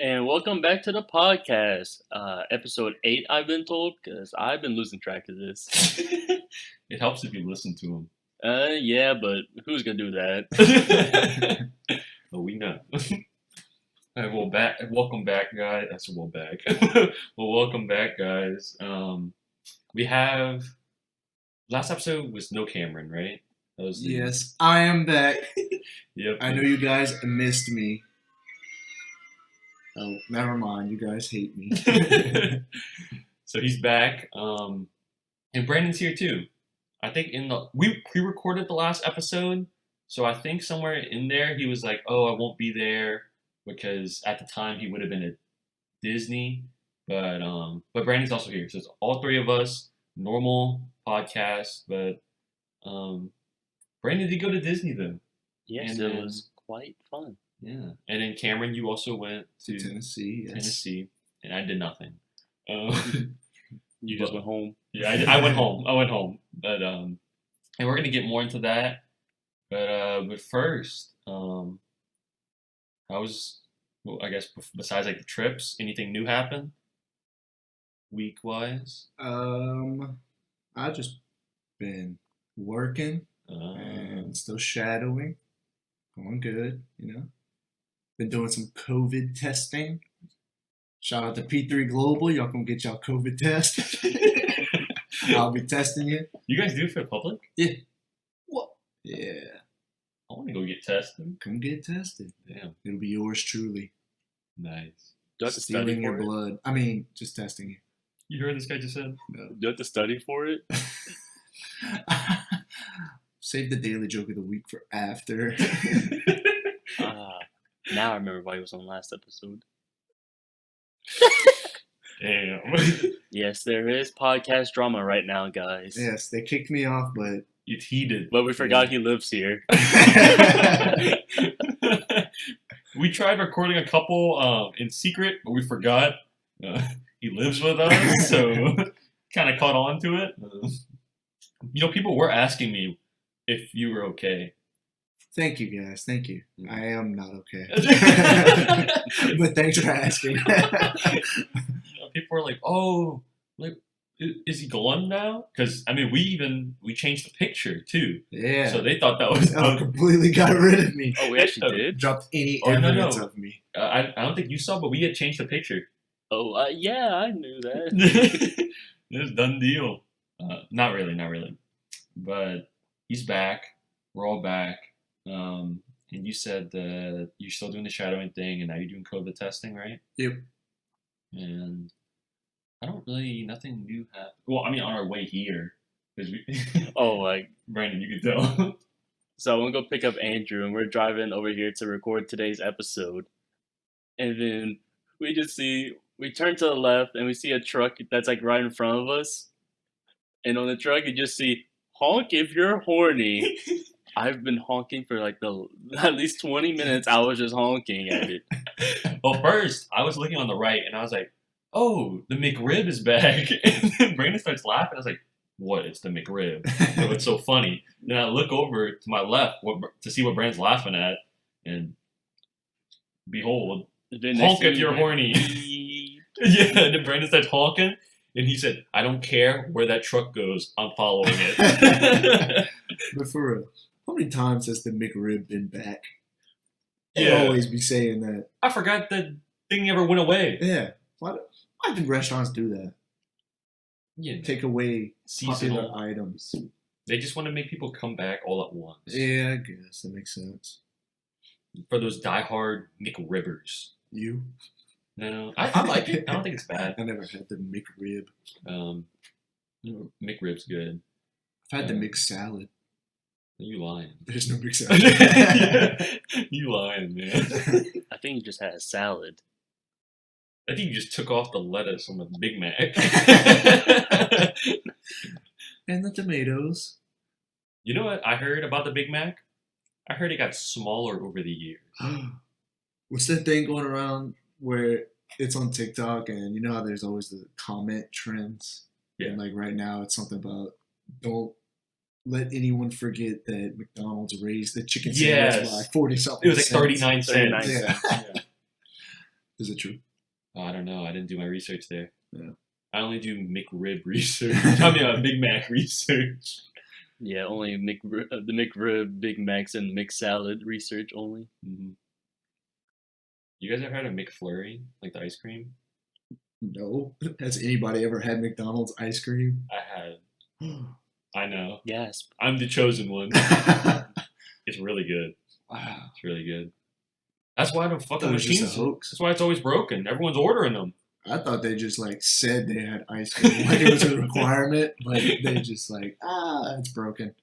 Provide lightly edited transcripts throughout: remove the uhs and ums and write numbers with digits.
and welcome back to the podcast. Episode 8, I've been told, because I've been losing track of this. It helps if you listen to them. Yeah, but who's gonna do that? Well, we know. All right, welcome back, guys. That's well back. Well, welcome back, guys. We have last episode was no Cameron, right? That was Yes, I am back. Yep. I know you guys missed me. Oh, never mind. You guys hate me. So he's back. And Brandon's here too. I think we pre-recorded the last episode, so I think somewhere in there he was like, "Oh, I won't be there," because at the time he would have been at Disney. But Brandon's also here, so it's all three of us. Normal podcast, but Brandon did go to Disney though. Yes, And it then- was quite fun. Yeah, and then Cameron, you also went to Tennessee, yes. Tennessee, and I did nothing. You just went home. Yeah, I went home. But and we're gonna get more into that. But first, how was? Well, I guess besides like the trips, anything new happened? Week wise. I just been working and still shadowing. Going good, you know. Been doing some COVID testing. Shout out to P3 Global. Y'all come get y'all COVID test. I'll be testing you. You guys do it for the public? Yeah. What? Yeah. I want to go get tested. Come get tested. Damn, It'll be yours truly. nice. Do I have to study Stealing your for it? blood. I mean, just testing you. You heard this guy just said? No. Do you have to study for it? Save the daily joke of the week for after. Now I remember why he was on last episode. Damn. Yes, there is podcast drama right now, guys. Yes, they kicked me off, but It's heated. But we forgot he lives here. We tried recording a couple in secret, but we forgot he lives with us, so kind of caught on to it. People were asking me if you were okay. thank you guys. Thank you. I am not okay. People But thanks for asking. were like, "Oh, like, is he gone now?" Because I mean, we changed the picture too, Yeah. so they thought that was. Completely got rid of me. Oh, we actually did? Dropped any Oh, no, evidence no. of me. I don't think you saw, but we had changed the picture. Oh, yeah, I knew that. It was done deal. Not really. But he's back. We're all back. And you said that you're still doing the shadowing thing, and now you're doing COVID testing, right? Yep. And nothing new happened. Well, I mean, on our way here, because Oh, Brandon, you can tell. so I'm gonna go pick up Andrew, and we're driving over here to record today's episode. And then we turn to the left, and we see a truck that's right in front of us. And on the truck, you just see honk if you're horny. I've been honking for at least 20 minutes. I was just honking at it. Well, first, I was looking on the right, and I was like, "Oh, the McRib is back." And then Brandon starts laughing. I was like, "What? It's the McRib." So it's so funny. Then I look over to my left to see what Brandon's laughing at, and behold, honk if you're horny. Yeah, and then Brandon starts honking, and he said, "I don't care where that truck goes, I'm following it." But for real, how many times has the McRib been back? Yeah. I'll always be saying that. I forgot that thing never went away. Yeah. Why do restaurants do that? Yeah, Take away seasonal. popular items. They just want to make people come back all at once. Yeah, I guess that makes sense. For those diehard McRibbers. You? No, I like it. I don't think it's bad. I never had the McRib. McRib's good. I've had the mixed salad. You lying. There's no mixed salad. You lying, man. I think you just had a salad. I think you just took off the lettuce on the Big Mac. And the tomatoes. You know what I heard about the Big Mac? I heard it got smaller over the years. What's that thing going around where it's on TikTok and you know how there's always the comment trends? Yeah. And right now it's something about don't let anyone forget that McDonald's raised the chicken sandwich Yes. by 40 something. It was like 39 cents. Yeah. Is it true? Oh, I don't know. I didn't do my research there. Yeah. I only do McRib research. I mean, Big Mac research. Yeah, only the McRib, Big Macs, and McSalad research only. Mm-hmm. You guys ever had a McFlurry, like the ice cream? No. Has anybody ever had McDonald's ice cream? I had. I know. Gasp. I'm the chosen one. It's really good. Wow. It's really good. That's why the fucking That was just a machines. hoax. That's why it's always broken. Everyone's ordering them. I thought they just like said they had ice cream, like it was a requirement, but they just like, it's broken.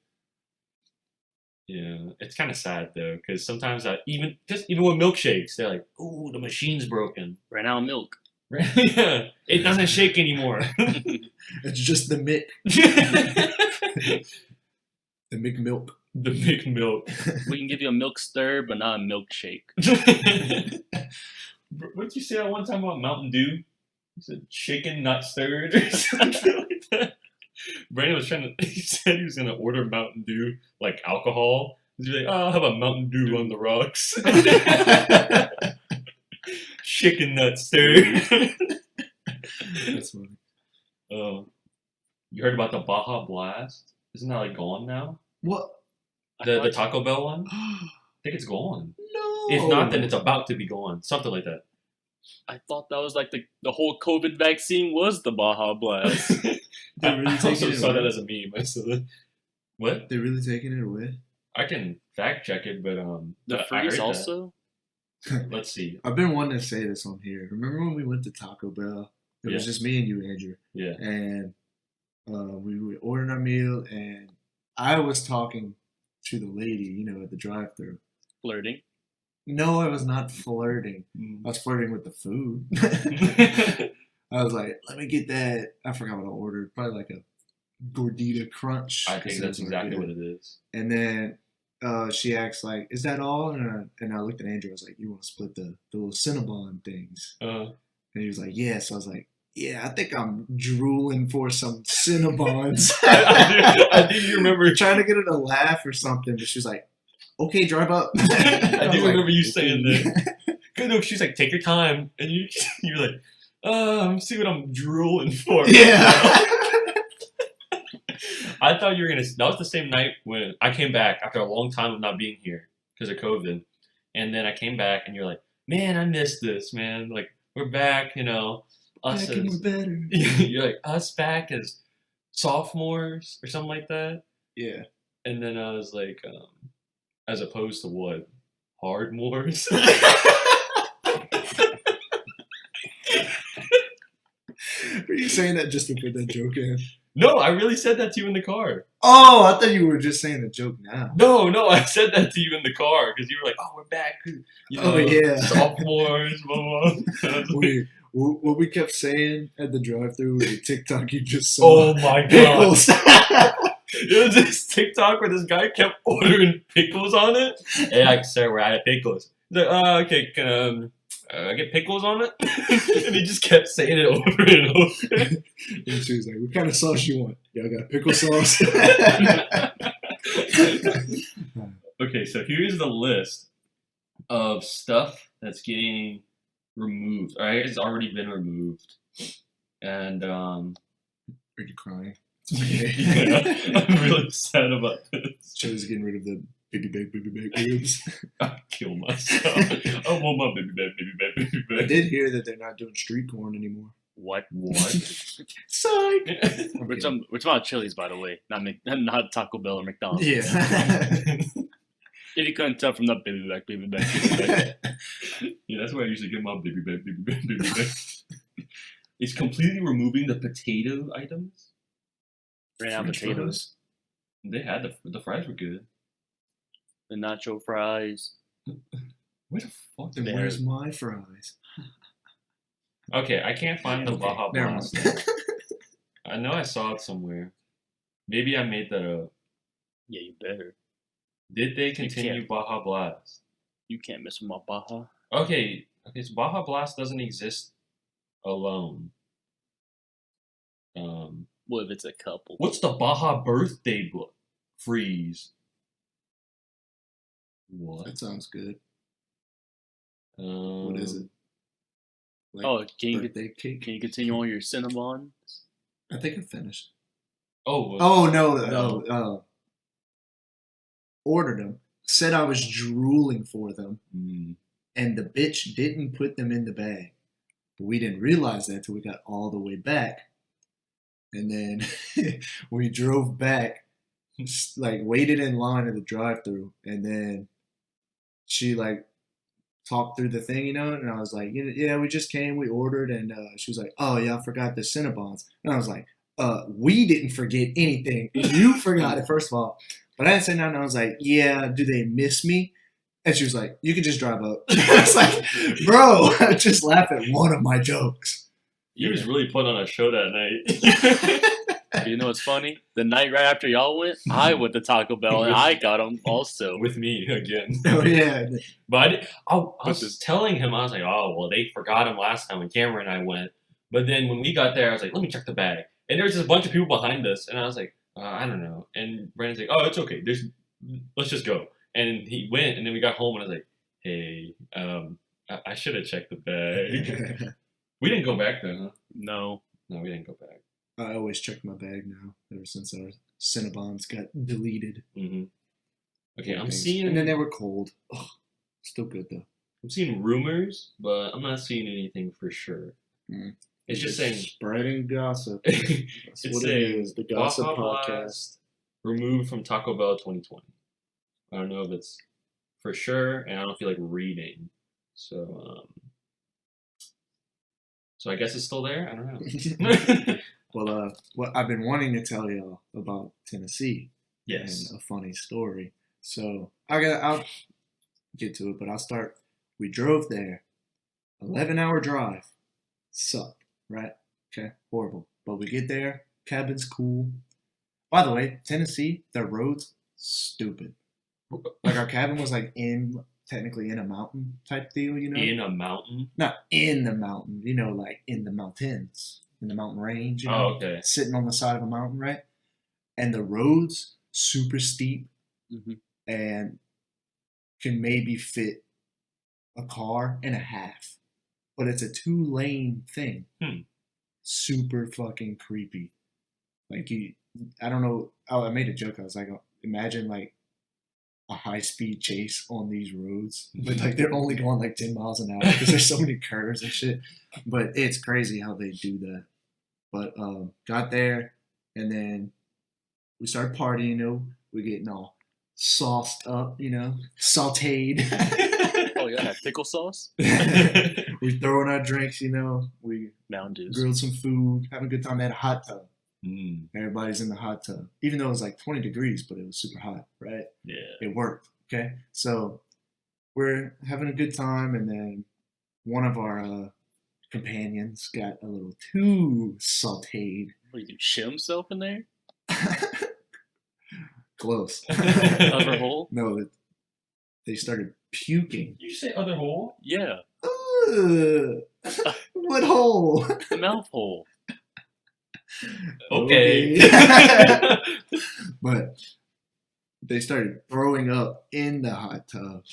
Yeah, it's kind of sad though, because sometimes even with milkshakes, they're like, "Ooh, the machine's broken." Ran out of milk. Yeah, it doesn't shake anymore. It's just the Mick, the McMilk. The big milk. We can give you a milk stir, but not a milkshake. What did you say that one time about Mountain Dew? You said shaken, not stirred, or something like that. Brandon was he said he was going to order Mountain Dew, like alcohol. He's like, I'll have a Mountain Dew on the rocks. Shaken, not stirred. That's funny. You heard about the Baja Blast? Isn't that like gone now? What? The Taco Bell one? I think it's gone. No. If not, then it's about to be gone. Something like that. I thought that was like the whole COVID vaccine was the Baja Blast. They really I taking also it saw away? that as a meme. I saw that. What? They're really taking it away. I can fact check it, but The I freeze heard also? that. Let's see. I've been wanting to say this on here. Remember when we went to Taco Bell? It was Yeah. just me and you, Andrew, Yeah. and we were ordering our meal, and I was talking to the lady, at the drive-thru. Flirting. No, I was not flirting. I was flirting with the food. I was like, let me get that. I forgot what I ordered. Probably like a gordita crunch. I think that's exactly what it is. And then she asked, like, is that all? And I looked at Andrew. I was like, you want to split the little Cinnabon things? And he was like, yeah. So I was like, yeah, I think I'm drooling for some Cinnabons. I do remember trying to get her to laugh or something, but she was like, okay, drive up. I do was remember you okay. saying that. Cause no, she's like, take your time, and you're like, see what I'm drooling for. Yeah. I thought you were gonna. That was the same night when I came back after a long time of not being here because of COVID, and then I came back, and you're like, man, I missed this, man. Like we're back, us Back and as we're better. you're like us back as sophomores or something like that. Yeah. And then I was like, as opposed to what? Hardmores? Are you saying that just to put that joke in? No, I really said that to you in the car. Oh, I thought you were just saying the joke now. No, I said that to you in the car because you were like, oh, we're back. Oh, yeah. Sophomores, blah, blah. Wait, what we kept saying at the drive-thru was a TikTok you just saw. Oh my god. Pickles. It was this TikTok where this guy kept ordering pickles on it. And like, sir, we're out of pickles. He's like, okay, can I get pickles on it? And he just kept saying it over and over. And she was like, what kind of sauce you want? Yeah, I got pickle sauce. Okay, so here's the list of stuff that's getting removed. Alright, it's already been removed. And Are you crying? yeah, I'm really sad about this. Joe's getting rid of the baby back ribs. I'll kill myself. I want my baby I back. did hear that they're not doing street corn anymore. What? Psych! We're talking about Chili's, by the way, not Taco Bell or McDonald's. Yeah. If you couldn't tell from the baby back. Yeah, that's where I usually get my baby back. It's completely removing the potato items. Ran out of French potatoes. They had the fries were good. The nacho fries. Where the fuck Then did where's my fries? Okay, I can't find the Okay, Baja never Blast. mind. I know I saw it somewhere. Maybe I made that up. Yeah, you better. Did they continue can't. Baja Blast? You can't mess with my Baja. Okay, so Baja Blast doesn't exist alone. What if it's a couple? What's the Baja birthday freeze? What? That sounds good. What What is it? like Oh, birthday cake. can you continue on your Cinnabon? I think I finished. Oh, Oh no, No. ordered them. Said I was drooling for them, mm, and the bitch didn't put them in the bag. But we didn't realize that till we got all the way back, and then we drove back, like waited in line at the drive-through, and then she like talked through the thing, and I was like, yeah, we just came, we ordered, and she was like, oh yeah, I forgot the Cinnabons, and I was like, we didn't forget anything, you forgot it first of all, but I didn't say nothing. I was like, yeah, do they miss me? And she was like, you can just drive up. I was like, bro, just laugh at one of my jokes. you was really putting on a show that night. You know what's funny? The night right after y'all went, I went to Taco Bell and I got them also. With me again. Oh yeah. But I was telling him, I was like, oh, well, they forgot him last time when Cameron and I went. But then when we got there, I was like, let me check the bag. And there was just a bunch of people behind us. And I was like, I don't know. And Brandon's like, oh, it's okay. Let's just go. And he went, and then we got home, and I was like, hey, I should have checked the bag. We didn't go back then, huh? No. No, we didn't go back. I always check my bag now, ever since our Cinnabons got deleted. Mm-hmm. Okay, I'm Things. seeing... And then they were cold. Ugh, still good, though. I'm seeing rumors, but I'm not seeing anything for sure. Mm. It's just saying... Spreading gossip. That's It's what saying it is, the Gossip Baja Podcast. Blast removed from Taco Bell 2020. I don't know if it's for sure, and I don't feel like reading. So I guess it's still there? I don't know. Well, I've been wanting to tell y'all about Tennessee. Yes. And a funny story. So I'll get to it, but I'll start. We drove there, 11-hour drive. Sucked, right? Okay, horrible. But we get there, cabin's cool. By the way, Tennessee, their roads, stupid. Like our cabin was like technically in a mountain type deal, In a mountain? Not in the mountain, like in the mountains, in the mountain range. Oh, okay. Sitting on the side of a mountain, right? And the roads super steep, and can maybe fit a car and a half, but it's a 2-lane thing. Super fucking creepy. Like I don't know. I made a joke. I was like, imagine like a high-speed chase on these roads, but like they're only going like 10 miles an hour because there's so many curves and shit. But it's crazy how they do that. But got there, and then we started partying. We're getting all sauced up, sautéed. Oh yeah, pickle sauce. We throwing our drinks, we Mountain Dews. grilled some food, having a good time. They had a hot tub. Mm. Everybody's in the hot tub, even though it was like 20 degrees, but it was super hot, right? Yeah. It worked. Okay, so we're having a good time, and then one of our companions got a little too sautéed. What, you can shit himself in there? Close. Other hole? No, they started puking. Did you say other hole? Yeah, Ugh. What hole? the mouth hole. Okay. But they started throwing up in the hot tub,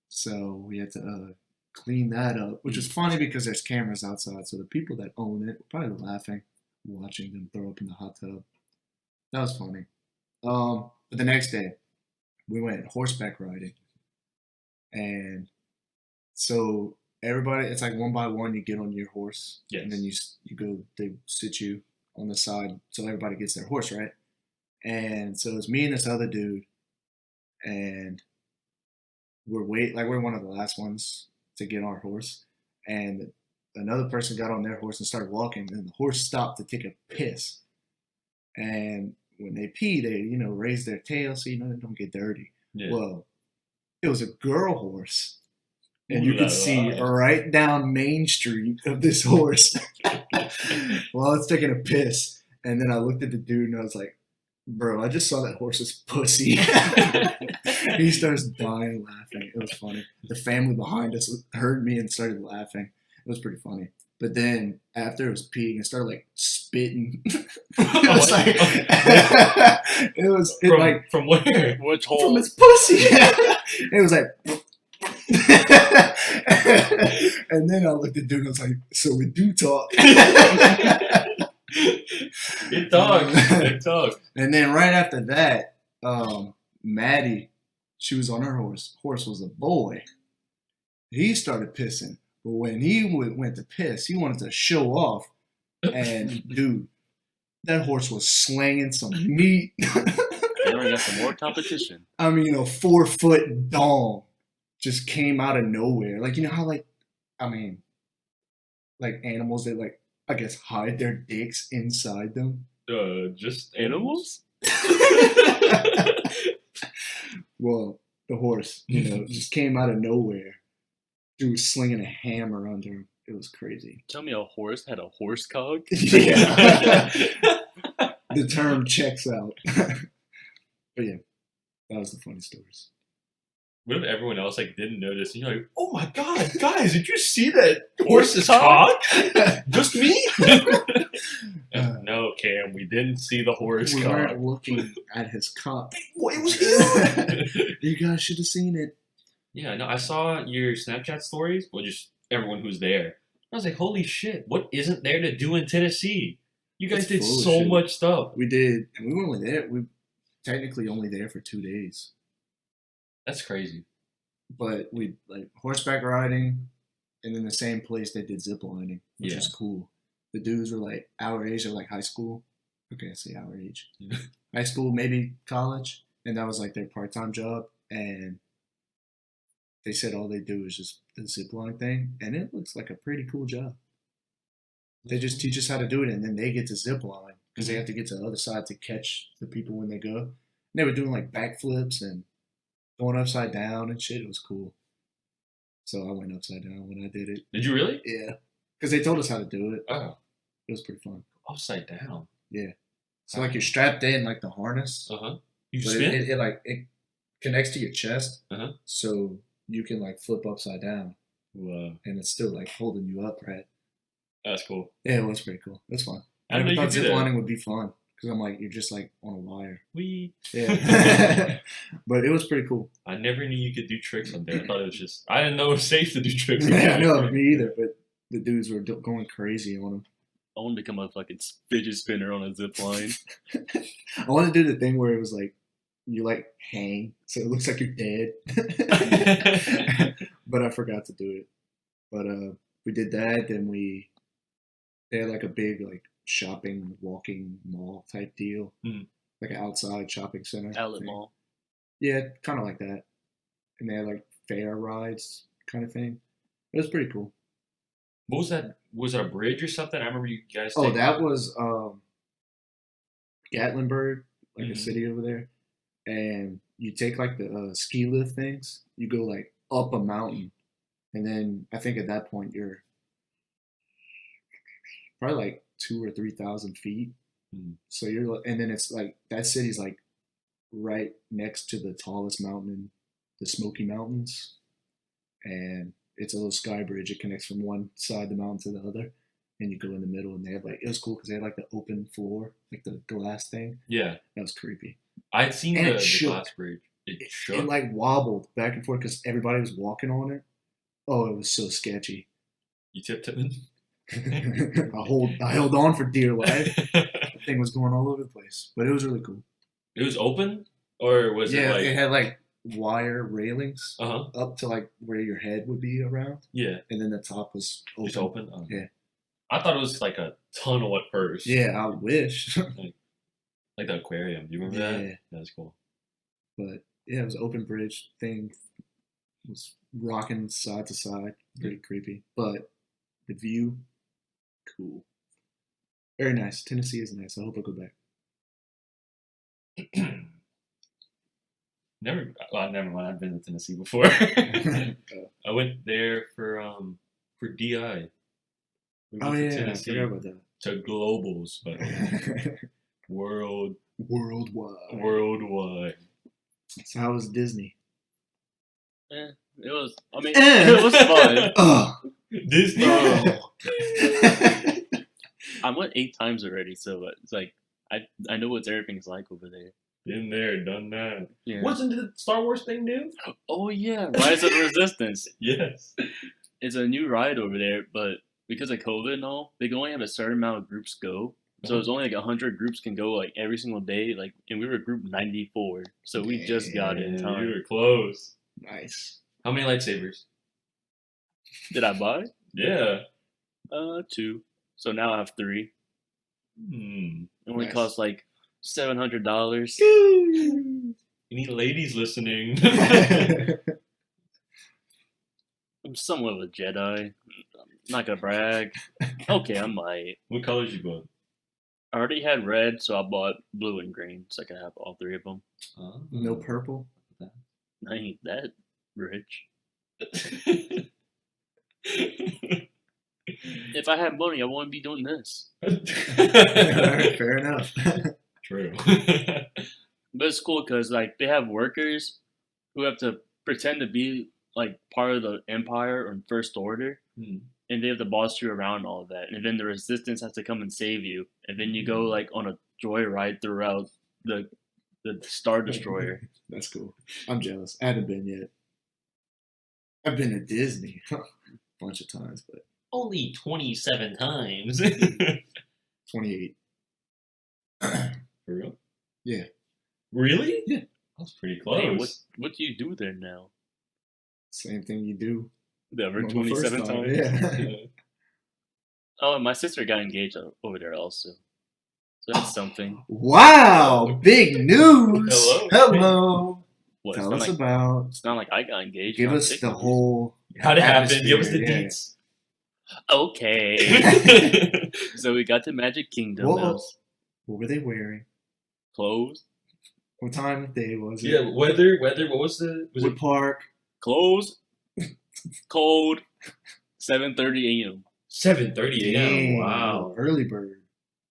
so we had to clean that up, which is funny because there's cameras outside, so the people that own it were probably laughing watching them throw up in the hot tub. That was funny. But the next day we went horseback riding, and so everybody, it's like one by one, you get on your horse, Yes. and then you go, they sit you on the side so everybody gets their horse, right? And so it's me and this other dude, and we're one of the last ones to get on our horse, and another person got on their horse and started walking, and the horse stopped to take a piss. And when they pee, they raise their tail so they don't get dirty. Yeah. Well, it was a girl horse, and Ooh you la could see la. right down Main Street of this horse while it's taking a piss. And then I looked at the dude and I was like, bro, I just saw that horse's pussy. He starts dying laughing. It was funny. The family behind us heard me and started laughing. It was pretty funny. But then after it was peeing, it started like spitting. It was like from where? Which from hole? its pussy. It was like And then I looked at dude and I was like, so we do talk. It talks. It talks. And then right after that, Maddie, she was on her horse. Horse was a boy. He started pissing. But when he went to piss, he wanted to show off. And dude, that horse was slanging some meat. They already got some more competition. I mean, a 4-foot dong just came out of nowhere. Like, you know how, like, I mean, like animals that, like, I guess hide their dicks inside them? Just Animals? Well, the horse, you know, just came out of nowhere. Dude was slinging a hammer under him. It was crazy. Tell me a horse had a horse cog? Yeah. The term checks out. But yeah, that was the funny stories. What if everyone else like didn't notice? And you're like, "Oh my god, guys, did you see that Horse's horse's cock? Just me?" No, Cam, we didn't see the horse We cock. weren't looking at his cock. Well, it was you. You guys should have seen it. Yeah, no, I saw your Snapchat stories. Well, just everyone who's there. I was like, "Holy shit! What isn't there to do in Tennessee? You guys It's did full of so shit. much stuff." We did, and we were only there. We technically only there for 2 days, That's crazy. but we like horseback riding, and in the same place they did zip lining, which Yeah. was cool. The dudes were like our age, or like high school. Okay, I say our age, high school, maybe college, and that was like their part-time job. And they said all they do is just the zip line thing, and it looks like a pretty cool job. They just teach us how to do it, and then they get to zip line because they have to get to the other side to catch the people when they go. And they were doing like backflips and going upside down and shit. It was cool. So I went upside down when I did it. Did you really? Yeah, because they told us how to do it. Oh, It was pretty fun. upside down. So like you're strapped in like the harness, Uh-huh. You but spin? it connects to your chest, Uh-huh. so you can like flip upside down, Wow. and it's still like holding you upright. That's cool. Yeah, it was pretty cool. That's fun. I I didn't know never you thought could do zip that. lining would be fun because I'm like you're just like on a wire. We. Yeah, but it was pretty cool. I never knew you could do tricks on there. I thought it was just. I didn't know it was safe to do tricks. on Yeah, there. no, me either. But the dudes were going crazy on them. I want to become a fucking fidget spinner on a zip line. I want to do the thing where it was like you like hang, so it looks like you're dead. But I forgot to do it. But we did that. Then they had like a big like shopping, walking mall type deal, Mhm. like an outside shopping center. Outlet thing. mall. Yeah, kind of like that. And they had like fair rides kind of thing. It was pretty cool. What was that? Was it a bridge or something? I remember you guys. Oh, taking- that was Gatlinburg, like a Mhm. city over there. And you take like the ski lift things. You go like up a mountain, and then I think at that point you're probably like 2,000 or 3,000 feet. Mhm. So and then it's like that city's like right next to the tallest mountain in the Smoky Mountains, and it's a little sky bridge. It connects from one side of the mountain to the other, and you go in the middle. And they have like it was cool because they had like the open floor, like the glass thing. Yeah, That was creepy. I'd seen And the it shook. glass bridge. It shook. It like wobbled back and forth because everybody was walking on it. Oh, it was so sketchy. You tiptoed. I held on for dear life. The thing was going all over the place, but it was really cool. It was open, or was Yeah, it like? it had like wire railings Uh huh. up to like where your head would be around, Yeah, and then the top was open. just open. Oh. Yeah. I thought it was like a tunnel at first. Yeah, I wish. Like the aquarium. Do you remember that? Yeah. That was cool. But yeah, it was an open bridge thing. It was rocking side to side. Pretty creepy. But the view, cool. Very nice. Tennessee is nice. I hope I go back. Never mind. I've been to Tennessee before. I went there for DI. We Oh went to yeah, I Tennessee forgot about that. to Globals, but Worldwide. worldwide. So how was Disney? It was. I mean, Eh. it was fun. Oh. Disney. I went 8 times already, so it's like I know what everything's like over there. Been there, done that. Yeah. Wasn't the Star Wars thing new? Oh yeah, Rise of the Resistance. Yes. It's a new ride over there, but because of COVID and all, they can only have a certain amount of groups go. So it's only like 100 groups can go like every single day. Like, and we were group 94, so we just got in You time. were close. Nice. How many lightsabers? Did I buy? Yeah. 2. So now I have 3. Hmm. It only Nice. costs like $700. Any ladies listening? I'm somewhat of a Jedi. I'm not gonna brag. Okay, I might. What colors you bought? I already had red, so I bought blue and green, so I can have all 3 of them. No purple. I ain't that rich. If I had money, I wouldn't be doing this. Alright, fair enough. True. But it's cool because like they have workers who have to pretend to be like part of the Empire or First Order, Hmm. and they have to boss you around and all of that. And then the Resistance has to come and save you, and then you go like on a joyride throughout the Star Destroyer. That's cool. I'm jealous. I haven't been yet. I've been to Disney a bunch of times, but Only 27 times. 28. For real? Yeah. Really? Yeah. That's pretty close. Hey, what do you do there now? Same thing you do. Ever on the first 27 time, times? Yeah. Oh, and my sister got engaged over there also. So that's something. Wow! Big news! Hello. Hello. What? Tell us about. It's not like I got engaged. Give not us the technically. whole. How'd it happen? Give us the atmosphere, yeah. deets. Okay. So we got to Magic Kingdom. Whoa. That was What were they wearing? closed. What time of day was it? Yeah, weather, what was the... Was What it park? Closed. Cold. 7:30 a.m. 7:30 a.m.? Dang, Wow. early bird.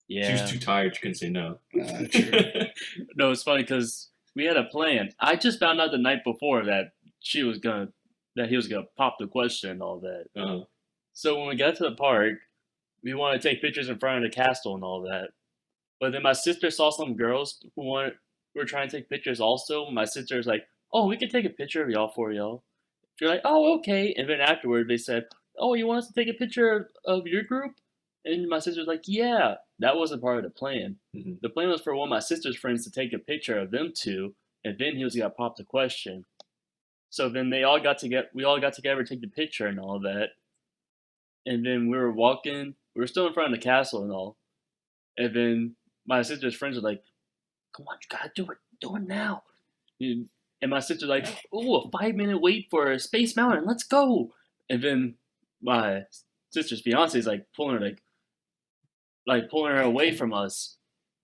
Yeah. She was too tired. She couldn't say no. True. No, it's funny because we had a plan. I just found out the night before that he was gonna pop the question and all that. Uh-huh. So when we got to the park, we wanted to take pictures in front of the castle and all that. But then my sister saw some girls who were trying to take pictures also. My sister was like, "Oh, we could take a picture of y'all for y'all." You're like, "Oh, okay." And then afterward, they said, "Oh, you want us to take a picture of your group?" And my sister was like, "Yeah." That wasn't part of the plan. Mhm. The plan was for one of my sister's friends to take a picture of them two, and then he was gonna pop the question. So then we all got together to take the picture and all that. And then we were walking. We were still in front of the castle and all. And then my sister's friends were like, "Come on, you gotta do it. Do it now." And my sister's like, "Ooh, a 5-minute wait for Space Mountain. Let's go." And then my sister's fiance is like pulling her away from us.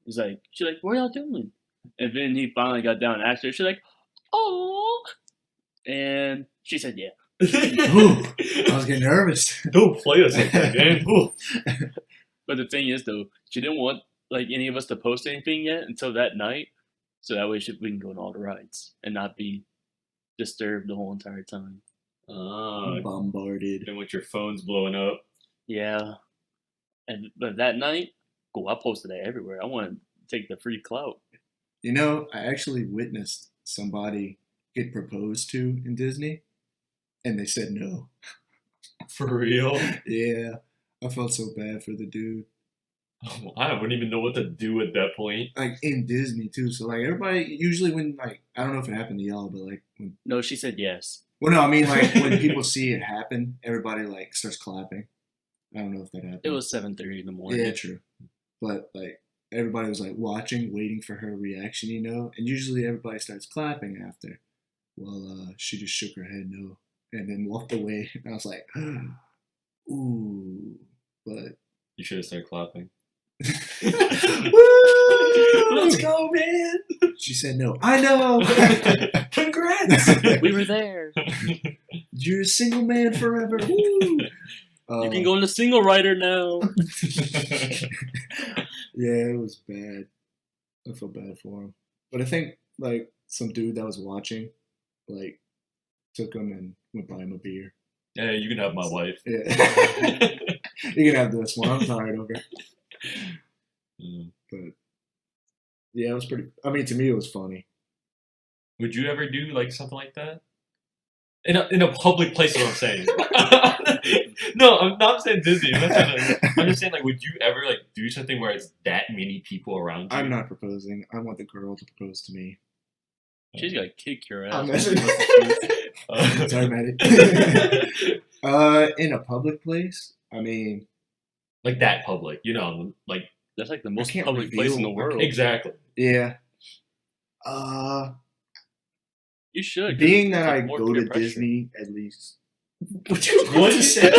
She's like, "What are y'all doing?" And then he finally got down and asked her. She's like, "Oh," and she said, "Yeah." Ooh, I was getting nervous. Don't play us like that, man. Ooh. But the thing is, though, she didn't want like any of us to post anything yet until that night, so that way we can go on all the rides and not be disturbed the whole entire time. Bombarded. And with your phones blowing up. Yeah, but that night, cool. I posted that everywhere. I want to take the free clout. You know, I actually witnessed somebody get proposed to in Disney, and they said no. For real? Yeah, I felt so bad for the dude. I wouldn't even know what to do at that point. Like in Disney too. So like everybody usually when like I don't know if it happened to y'all, but like when No, she said yes. well no, I mean like when people see it happen, everybody like starts clapping. I don't know if that happened. It was 7:30 in the morning. Yeah, true. But like everybody was like watching, waiting for her reaction, you know? And usually everybody starts clapping after. Well, she just shook her head no and then walked away. And I was like, ooh. But You should have started clapping. woo! Let's go, man! She said no. I know. Congrats! We were there. You're a single man forever. Woo! You can go into single rider now. Yeah, it was bad. I felt bad for him. But I think like some dude that was watching, like, took him and went buy him a beer. Yeah, you can have my wife. Yeah. You can have this one. I'm tired of it. Mm. But Yeah, it was pretty. I mean, to me, it was funny. Would you ever do like something like that? In a public place is what I'm saying. No, I'm not saying Disney. I'm just saying like, would you ever like do something where it's that many people around you? I'm not proposing. I want the girl to propose to me. She's gotta kick your I'm ass. messing. Sorry, Maddie. In a public place, I mean, like that public, you know, like That's like the most can't public place in the reveal- world. exactly. yeah. You should. 'cause Being it's that like I more go peer to pressure. Disney at least. What you say?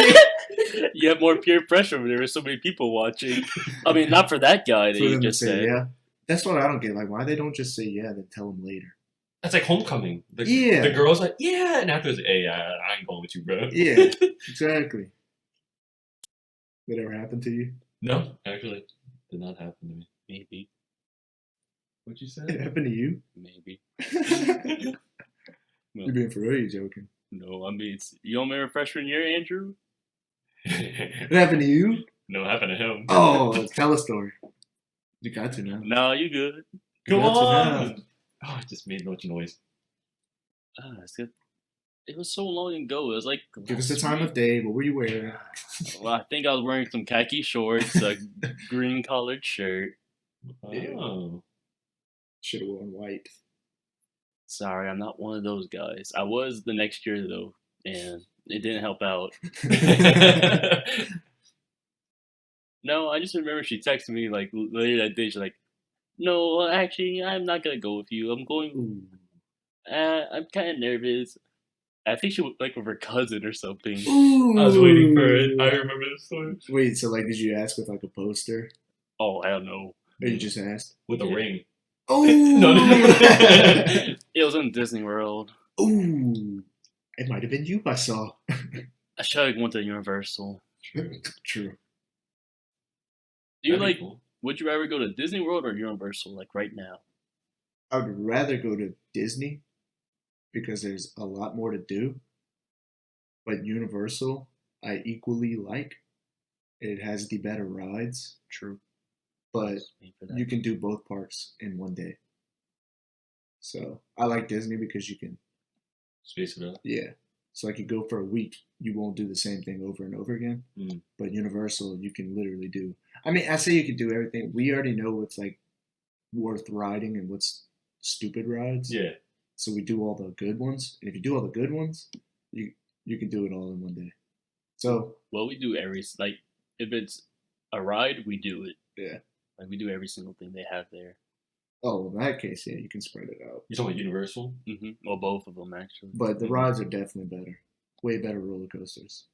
You have more peer pressure when there are so many people watching. I mean, not for that guy that For you them to just say said. yeah. That's what I don't get. Like, why they don't just say yeah, then tell them later. That's like homecoming. Yeah. The girl's like, yeah, and after it's, hey, I ain't going with you, bro. Yeah, exactly. Did it ever happen to you? No, actually, did not happen to me. Maybe. What'd you say? It happened to you? Maybe. You're being for real, or you joking? No, I mean, you don't remember freshman year, Andrew? It happened to you? No, it happened to him. Oh, tell a story. You got to now. No, you good. Go That's on! Oh, it just made much noise. It's good. It was so long ago. It was like Give us the last time week. of day. What were you wearing? Well, I think I was wearing some khaki shorts, a green collared shirt. Oh. Should have worn white. Sorry, I'm not one of those guys. I was the next year though, and it didn't help out. No, I just remember she texted me like later that day. She's like, "No, actually, I'm not gonna go with you. I'm going. Ooh. I'm kind of nervous. I think she was like with her cousin or something. Ooh. I was waiting for it. I remember this story. Wait, so like, did you ask with like a poster, Oh, hell no. or you just asked? With a Yeah. ring. Oh, No. It was in Disney World. Ooh, it might have been you I saw. I should have went to Universal. True. Do you That'd be like? cool. Would you rather go to Disney World or Universal? Like right now? I would rather go to Disney because there's a lot more to do. But Universal, I equally like. It has the better rides, True. but Pay for that. you can do both parks in one day. So I like Disney because you can, Space it up. yeah. So like you go for a week, you won't do the same thing over and over again. Mm. But Universal, you can literally do. I mean, I say you can do everything. We already know what's like worth riding and what's stupid rides. Yeah. So we do all the good ones. And if you do all the good ones, you can do it all in one day. So Well, we do like if it's a ride, we do it. yeah. Like we do every single thing they have there. Oh, in that case, yeah, you can spread it out. You're talking about Universal? Well, both of them actually. But the rides are definitely better. Way better roller coasters.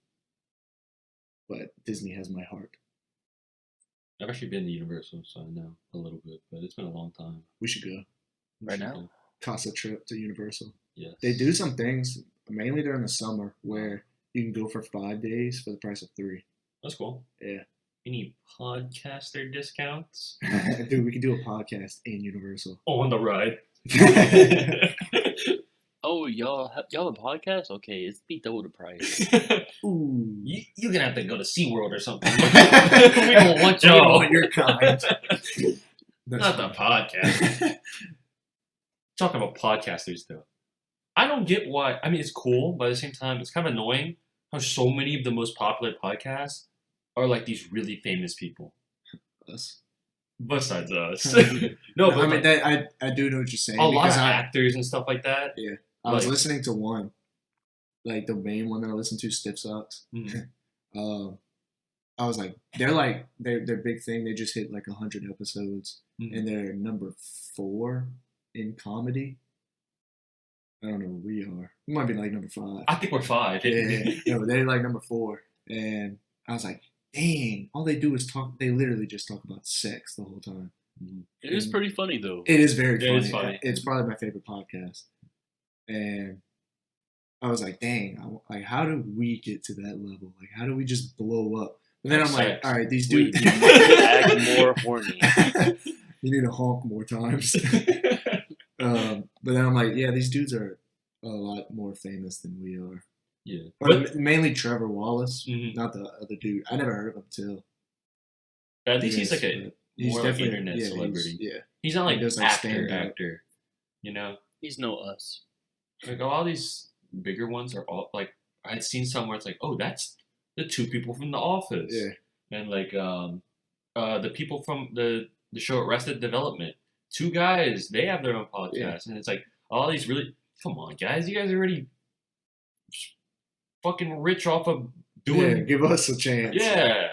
But Disney has my heart. I've actually been to Universal, so I know a little bit, but it's been a long time. We should go. We Right should now? go. Casa trip to Universal. Yes. They do some things, mainly during the summer, where you can go for 5 days for the price of 3. That's cool. Yeah. Any podcaster discounts? Dude, we could do a podcast in Universal. Oh, on the ride. Oh, y'all have a podcast? Okay, it's be double the price. Ooh. You're gonna have to go to SeaWorld or something. We don't want We don't y'all. want your kind. Not the podcast. Talking about podcasters, though. I don't get why. I mean, it's cool, but at the same time, it's kind of annoying how so many of the most popular podcasts are like these really famous people. Us. Besides us. No, but I mean, like, that, I do know what you're saying. a lot because of I actors and stuff like that. I was like- listening to one, like the main one that I listened to, Stiff Socks. Mhm. I was like, their big thing. They just hit like 100 episodes, Mhm. and they're number 4 in comedy. I don't know where we are. We might be like number 5. I think we're 5. Yeah, no, they're like number 4, and I was like, dang, all they do is talk. They literally just talk about sex the whole time. It is pretty funny though. It is very It funny. is funny. It's probably my favorite podcast. And I was like, dang, like, how do we get to that level? Like, how do we just blow up? But then I'm like, Sex. all right, these We dudes. need to act more horny. You need to honk more times. But then I'm like, yeah, these dudes are a lot more famous than we are. Yeah. Or mainly Trevor Wallace, Mhm. not the other dude. I never heard of him till. At least he's like Yes, a but He's more like definitely internet celebrity. Yeah. He's not like He does, like, stand out. actor. You know, He's no us. like all these bigger ones are all like I'd seen somewhere it's like, oh, that's the two people from The Office. Yeah. And like the people from the show Arrested Development. Two guys, they have their own podcast, Yeah. and it's like all these really come on guys, you guys are already fucking rich off of Yeah, doing give us a chance. yeah.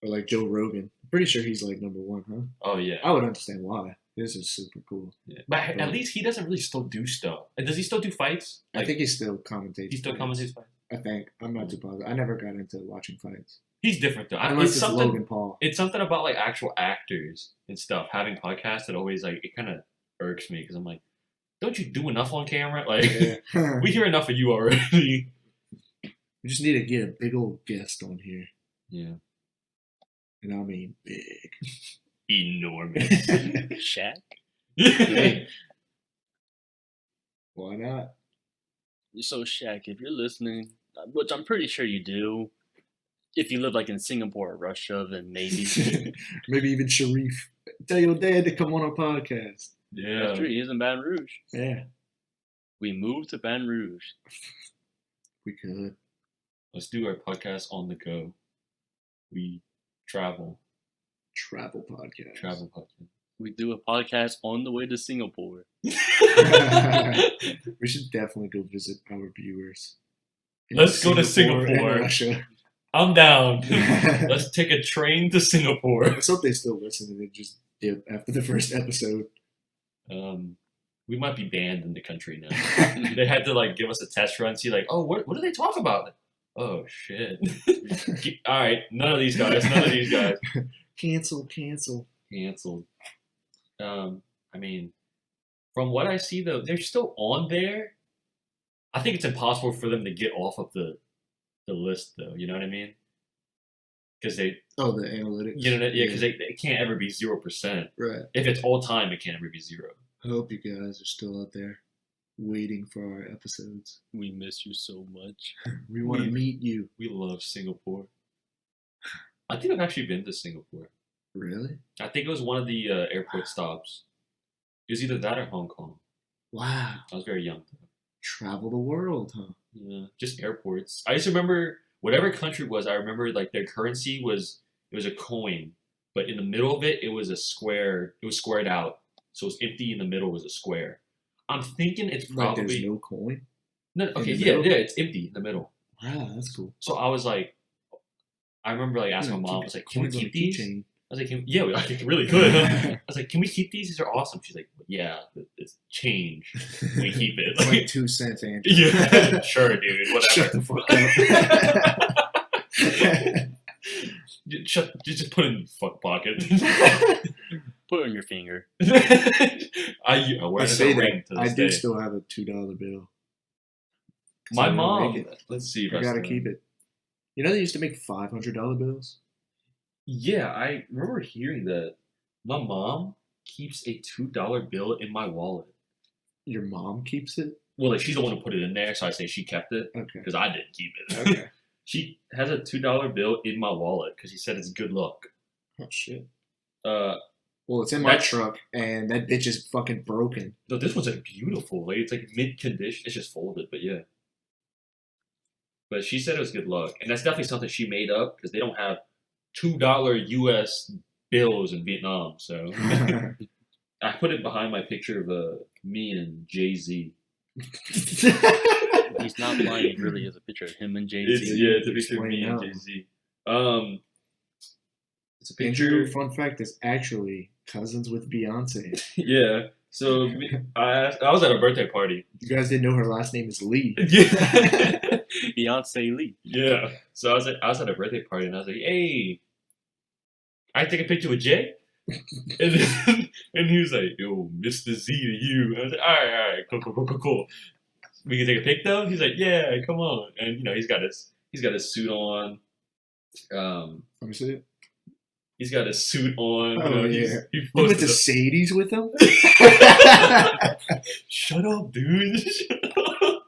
Or like Joe Rogan. I'm pretty sure he's like number one, huh? Oh yeah. I would understand why. This is super cool. Yeah. But at least he doesn't really still do stuff. And does he still do fights? I think he still commentates. he still fights. commentates fights. I think. I'm not too positive. I never got into watching fights. He's different though. Unless It's it's something. Logan Paul. It's something about like actual actors and stuff having podcasts that always like it kind of irks me because I'm like, don't you do enough on camera? Like Yeah. we hear enough of you already. We just need to get a big old guest on here. Yeah. And I mean big. Enormous. Shaq? Hey. Why not? So, Shaq, if you're listening, which I'm pretty sure you do, if you live like in Singapore or Russia, then maybe. Maybe even Sharif. Tell your dad to come on our podcast. Yeah. That's true. He's in Baton Rouge. Yeah, We moved to Baton Rouge. we could. Let's do our podcast on the go. We travel. Travel podcast. Travel podcast. We do a podcast on the way to Singapore. We should definitely go visit our viewers. in Let's go to and Singapore. Russia. I'm down. Let's take a train to Singapore. Let's hope they still listen and they just dip after the first episode. We might be banned in the country now. They had to like give us a test run, see like, oh, what do they talk about? Oh shit! All right, none of these guys. Cancel. Canceled. I mean, from what I see though, they're still on there. I think it's impossible for them to get off of the list though. You know what I mean? Because they, Oh, the analytics. you know, yeah, because it can't ever be 0%. Right. If it's all time, it can't ever be 0. I hope you guys are still out there waiting for our episodes. We miss you so much. We want to We- meet you. We love Singapore. I think I've actually been to Singapore. Really? I think it was one of the airport stops. It was either that or Hong Kong. Wow. I was very young. Travel the world, huh? Yeah, just airports. I just remember whatever country it was. I remember like their currency was a coin, but in the middle of it, it was a square. It was squared out, so it was empty. In the middle was a square. I'm thinking it's Like probably there's no coin? no. in Okay, the yeah, middle? it's empty in the middle. Wow, that's cool. So I was like, I remember like asking my mom. I was like, "Can we keep these?" I was like, yeah, I think we really could. I was like, can we keep these? These are awesome. She's like, yeah, it's change. We keep it. It's like 2 cents, Andrew. Yeah, sure, dude. Whatever. Shut the fuck up. Just put it in the fuck pocket. Put it on your finger. I wear I it as say a ring that. to I this do day. still have a $2 bill. 'Cause My I never mom. make it. Let's see. I gotta keep it. You know they used to make $500 bills? Yeah, I remember hearing that. My mom keeps a $2 bill in my wallet. Your mom keeps it? Well, like she's the one who put it in there, so I say she kept it Okay. because I didn't keep it. Okay. She has a $2 bill in my wallet because she said it's good luck. Oh, shit. Well, Well, it's in my That's- truck, and that bitch is fucking broken. this one's like beautiful. Like it's like mid condition. It's just folded, but yeah. But she said it was good luck, and that's definitely something she made up because they don't have $2 U.S. bills in Vietnam. So I put it behind my picture of me and Jay-Z. He's not lying. It really is a picture of him and Jay-Z. It's a picture of me Explain and now. Jay-Z. It's a Andrew, picture. fun fact, is actually cousins with Beyonce. Yeah. So I was at a birthday party. You guys didn't know her last name is Lee. Yeah. Beyonce Lee. Yeah. So I was at a birthday party and I was like, hey, I take a picture with Jay? and he was like, yo, Mr. Z to you. And I was like, all right, cool. We can take a pic though? He's like, yeah, come on. And you know, he's got his suit on. Let me see it. He's got his suit on. Oh, you know, yeah. he You went posted to Sadie's with him? Shut up, dude. Shut up.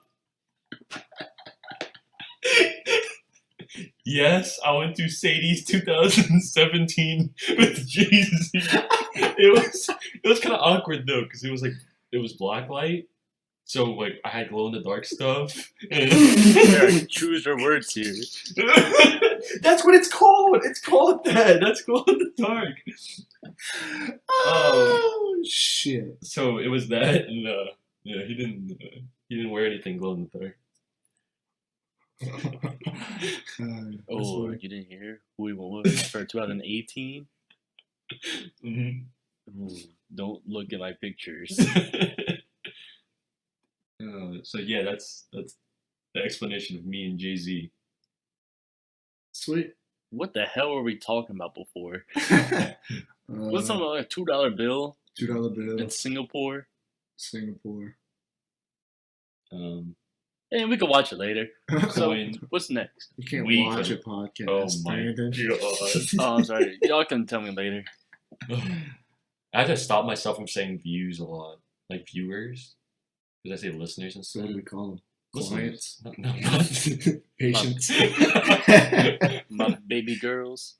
Yes, I went to Sadie's 2017 with Jesus. It was kind of awkward though, because it was black light, so like I had glow in the dark stuff. Eric, choose your words here. That's what it's called. It's called that. That's glow in the dark. Oh shit! So it was that, and yeah, he didn't wear anything glow in the dark. Oh, you didn't hear who we went with for 2018? Mm-hmm. Don't look at my pictures. So yeah, that's the explanation of me and Jay-Z. Sweet. What the hell were we talking about before? What's something like a $2 bill $2 bill in Singapore? Singapore. And we can watch it later. So, what's next? You can't We watch can- a podcast. Oh my Brandon. god! Oh, I'm sorry. Y'all can tell me later. I have to stop myself from saying views a lot, like viewers, because I say listeners So instead. what do we call them? Listeners. Clients. No, not. Patients. My baby girls.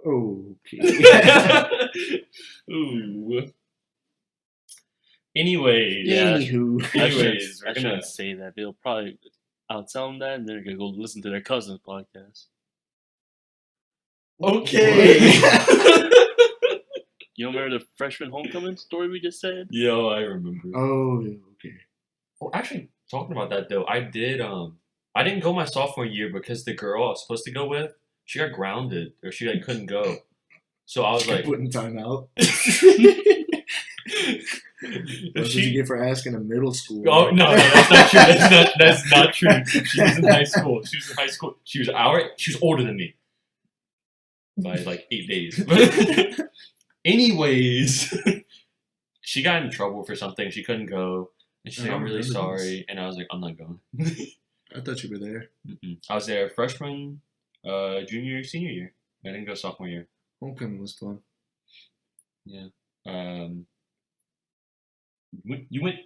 Okay. Ooh. Anyways, Yeah. Anywho. I Anyways, we're gonna. shouldn't say that. They'll probably I'll tell them that, and then they're gonna go listen to their cousin's podcast. Okay. You don't remember the freshman homecoming story we just said? Yo, I remember. Oh, okay. Oh, actually, talking about that though, I didn't go my sophomore year because the girl I was supposed to go with, she got grounded or she like couldn't go. So I was like, Putting time out. What did she, you get for asking a middle school? oh no, that's not true. That's not true. She was in high school. She was older than me by like 8 days. Anyways, she got in trouble for something. She couldn't go. And she's like, I'm really sorry. And I was like, I'm not going. I thought you were there. I was there freshman, junior, senior year. I didn't go sophomore year. Homecoming was fun. Yeah. You went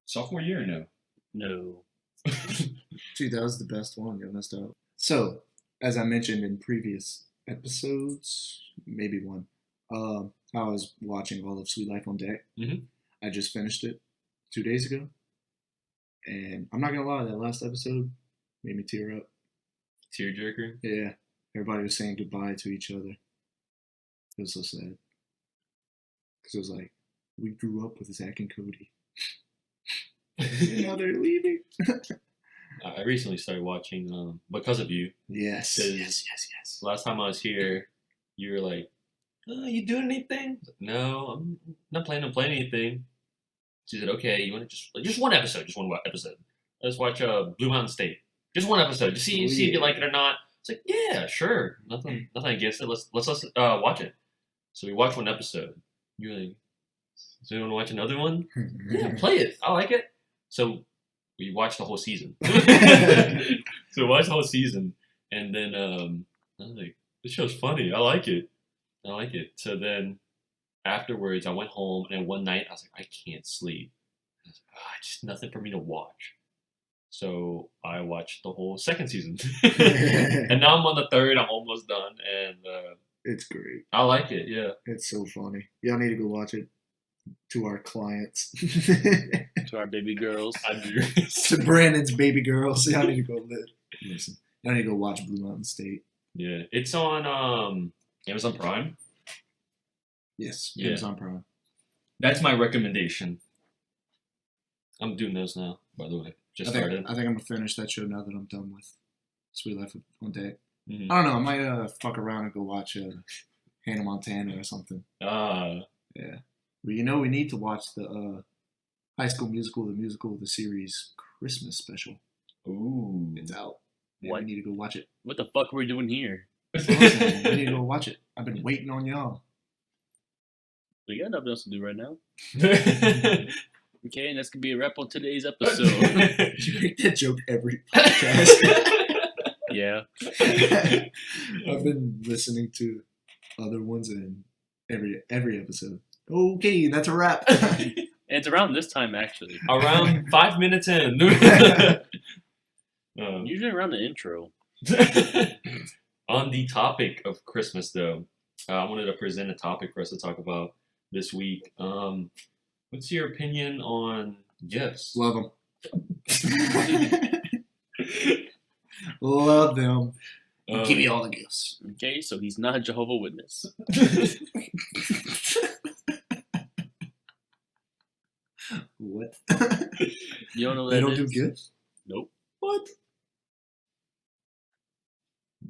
sophomore year or no? No. Dude, that was the best one. You messed up. So, as I mentioned in previous episodes, maybe one, I was watching all of Sweet Life on Deck. Mhm. I just finished it 2 days ago. And I'm not going to lie, that last episode made me tear up. Tearjerker. Yeah. Everybody was saying goodbye to each other. It was so sad. Because it was like, we grew up with Zach and Cody. And now they're leaving. I recently started watching Because of You. Yes. Yes. Last time I was here, you were like, "Oh, you doing anything?" I was like, no, I'm not planning on playing anything. She said, "Okay, you want to just one episode, Let's watch Blue Mountain State. Just one episode, just see if you like it or not." It's like, yeah, sure, nothing against it. Let's watch it. So we watched one episode. You're like, "So you want to watch another one?" Yeah, play it. I like it. So we watched the whole season. So we watched the whole season, and then I was like, "This show's funny. I like it." So then afterwards, I went home, and one night I was like, "I can't sleep. I was like, just nothing for me to watch." So I watched the whole second season, and now I'm on the third. I'm almost done, and It's great. I like it. Yeah. It's so funny. Y'all need to go watch it. To our clients. To our baby girls. I do. To Brandon's baby girls. Y'all need to go listen. Y'all need to go watch Blue Mountain State. Yeah, it's on Amazon Prime. Yes, Yeah. Amazon Prime. That's my recommendation. I'm doing those now, by the way. Just started. I think I'm gonna finish that show now that I'm done with Sweet Life on Deck. Mhm. I don't know. I might fuck around and go watch Hannah Montana or something. Ah, Yeah. Well, you know, we need to watch the High School Musical, the series Christmas special. ooh. It's out. What? We need to go watch it. What the fuck are we doing here? That's what I'm saying. We need to go watch it. I've been waiting on y'all. We got nothing else to do right now. Yeah. Okay, and that's gonna be a wrap on today's episode. You make that joke every podcast. Yeah. I've been listening to other ones in every episode. Okay, that's a wrap. And it's around this time, actually. Around 5 minutes in. Usually around the intro. On the topic of Christmas, though, I wanted to present a topic for us to talk about this week. What's your opinion on gifts? Love them. Love them. Give me all the gifts. Okay, so he's not a Jehovah Witness. What? You don't know what They that don't do is? gifts? Nope. What?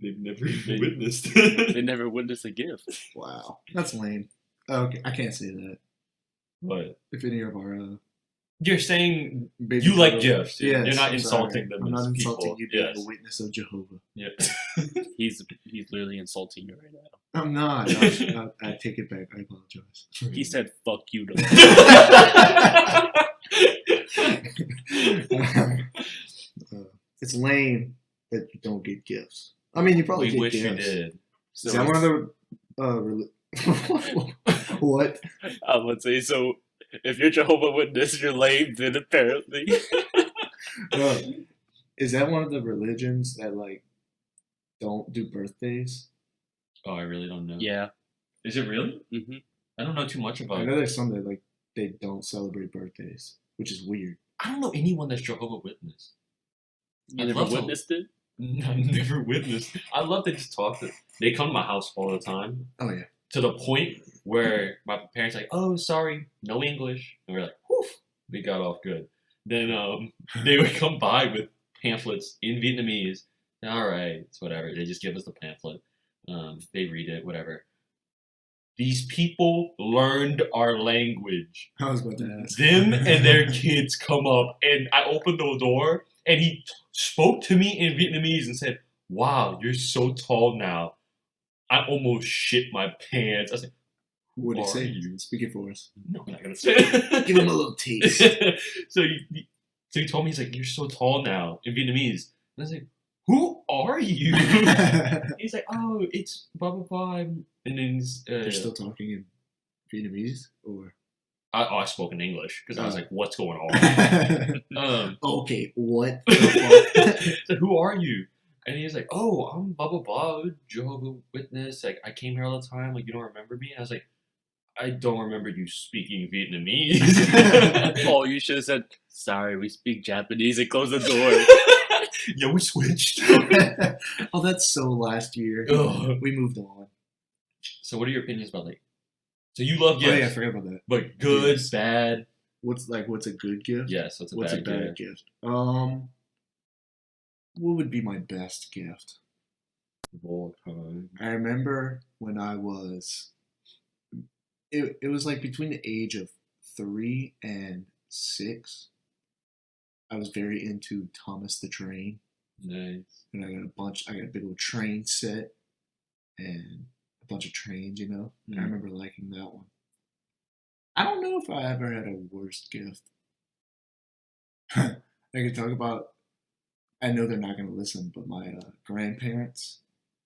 They've never witnessed. They never witnessed a gift. Wow. That's lame. Okay, I can't say that. What? If any of our You're saying baby you like brothers- gifts. Yes, You're not I'm insulting sorry. them I'm as not people. insulting you being Yes. a witness of Jehovah. Yep. He's literally insulting you right now. I'm not. I take it back. I apologize. He said, "Fuck you." To It's lame that you don't get gifts. I mean, you probably We get wish gifts. you did. Is that one of the what? I would say so. If you're Jehovah Witness, you're lame. Then apparently, Is that one of the religions that like don't do birthdays? Oh, I really don't know. yeah. Is it really? hmm I don't know too much I about know it. there's some that like they don't celebrate birthdays, which is weird. I don't know anyone that's Jehovah Witness. You I'd never love to- witnessed it. I've never witnessed. I love to just talk to. They come to my house all the time. Oh yeah. To the point where my parents are like, "Oh, sorry, no English," and we're like, "Whew, we got off good." Then they would come by with pamphlets in Vietnamese. All right, it's whatever. They just give us the pamphlet. They read it, whatever. These people learned our language. I was about to ask. Them and their kids come up, and I opened the door, and he spoke to me in Vietnamese and said, "Wow, you're so tall now." I almost shit my pants. I was like, What did he are say? you? Speak it for us. "No, I'm not gonna say it." Give him a little taste. so he told me, he's like, "You're so tall now," in Vietnamese. And I was like, "Who are you?" He's like, "Oh, it's blah blah blah." And then he's, They're still talking in Vietnamese, or I spoke in English because I was like, "What's going on?" okay, what the fuck? So who are you? And he's like, "Oh, I'm blah blah blah, Jehovah Witness. Like I came here all the time. Like you don't remember me?" And I was like, "I don't remember you speaking Vietnamese." Oh, you should have said, "Sorry, we speak Japanese," and close the door. Yeah, we switched. Oh, that's so last year. Ugh. We moved on. So what are your opinions about like? So you love Oh yeah, I gifts, forgot about that. but good, Yes. bad. What's a good gift? Yes, that's a What's bad a bad gift. gift? What would be my best gift? Of all time. I remember when I was, it was like between the age of 3 and 6. I was very into Thomas the Train, Nice. and I got a big old train set, and a bunch of trains, you know. I Mm. remember liking that one. I don't know if I ever had a worst gift. I could talk about. I know they're not going to listen, but my grandparents.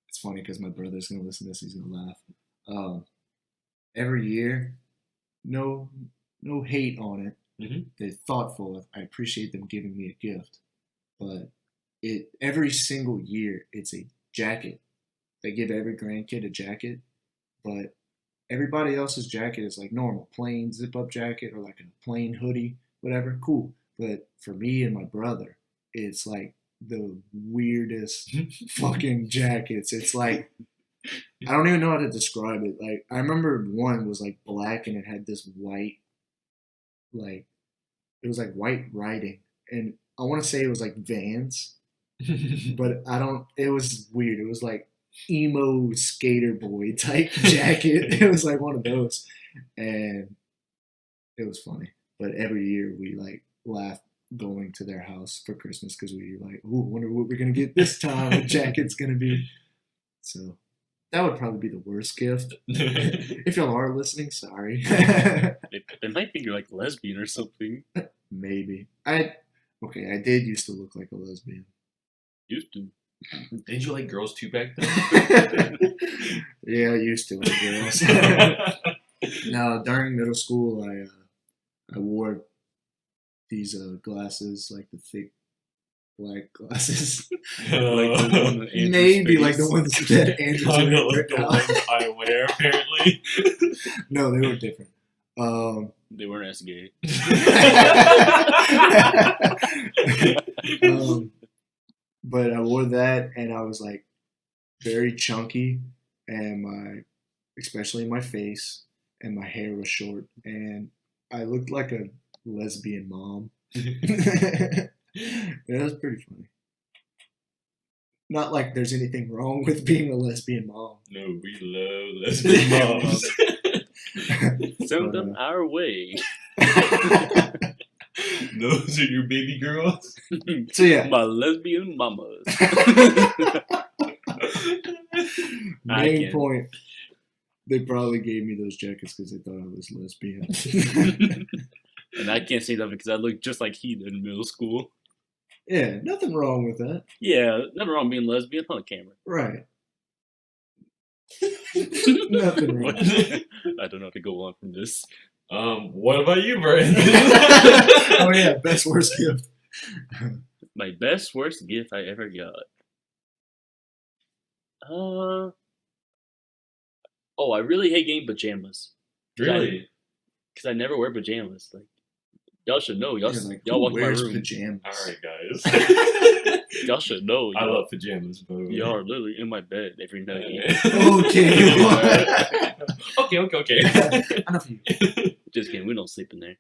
It's funny because my brother's going to listen to this. He's going to laugh. Every year, no hate on it. Mhm. They're thoughtful. I appreciate them giving me a gift, but every single year it's a jacket. They give every grandkid a jacket, but everybody else's jacket is like normal, plain zip up jacket or like a plain hoodie, whatever. Cool. But for me and my brother, it's like the weirdest fucking jackets. It's like I don't even know how to describe it. Like I remember one was like black and it had this white, like it was like white writing, and I want to say it was like Vans, but I don't. It was weird. It was like emo skater boy type jacket. It was like one of those, and it was funny. But every year we like laughed going to their house for Christmas because we were like, "Ooh, wonder what we're gonna get this time. What jacket's gonna be?" So that would probably be the worst gift. If y'all are listening, sorry. They might think you're like lesbian or something. Maybe I did used to look like a lesbian. Used to. Did you like girls too back then? Yeah, I used to like girls. Now during middle school, I wore these glasses, like the thick black glasses. Like the one on Andrew's Maybe like face. the ones that Andrew's Kind of wearing like right the now. ones I wear, apparently. No, they were different. They weren't as gay. But I wore that, and I was like very chunky, and especially my face, and my hair was short, and I looked like a lesbian mom. It was pretty funny. Not like there's anything wrong with being a lesbian mom. No, we love lesbian moms. Send them our way. Those are your baby girls. So yeah, My lesbian mamas. main point. They probably gave me those jackets because they thought I was lesbian. And I can't say that because I look just like he did in middle school. Yeah, nothing wrong with that. Yeah, never wrong being lesbian on camera. Right. Nothing wrong. I don't know how to go on from this. What about you, Brandon? Oh yeah, best worst gift. My best worst gift I ever got. Oh, I really hate getting pajamas. Really? Because I never wear pajamas. Like, y'all should know. Y'all, Yeah, like, y'all who walk in my wears room. pajamas? All right, guys. Y'all should know. I Y'all, love pajamas, but y'all are literally in my bed every night. Okay. Okay. Enough of you. Just kidding. We don't sleep in there.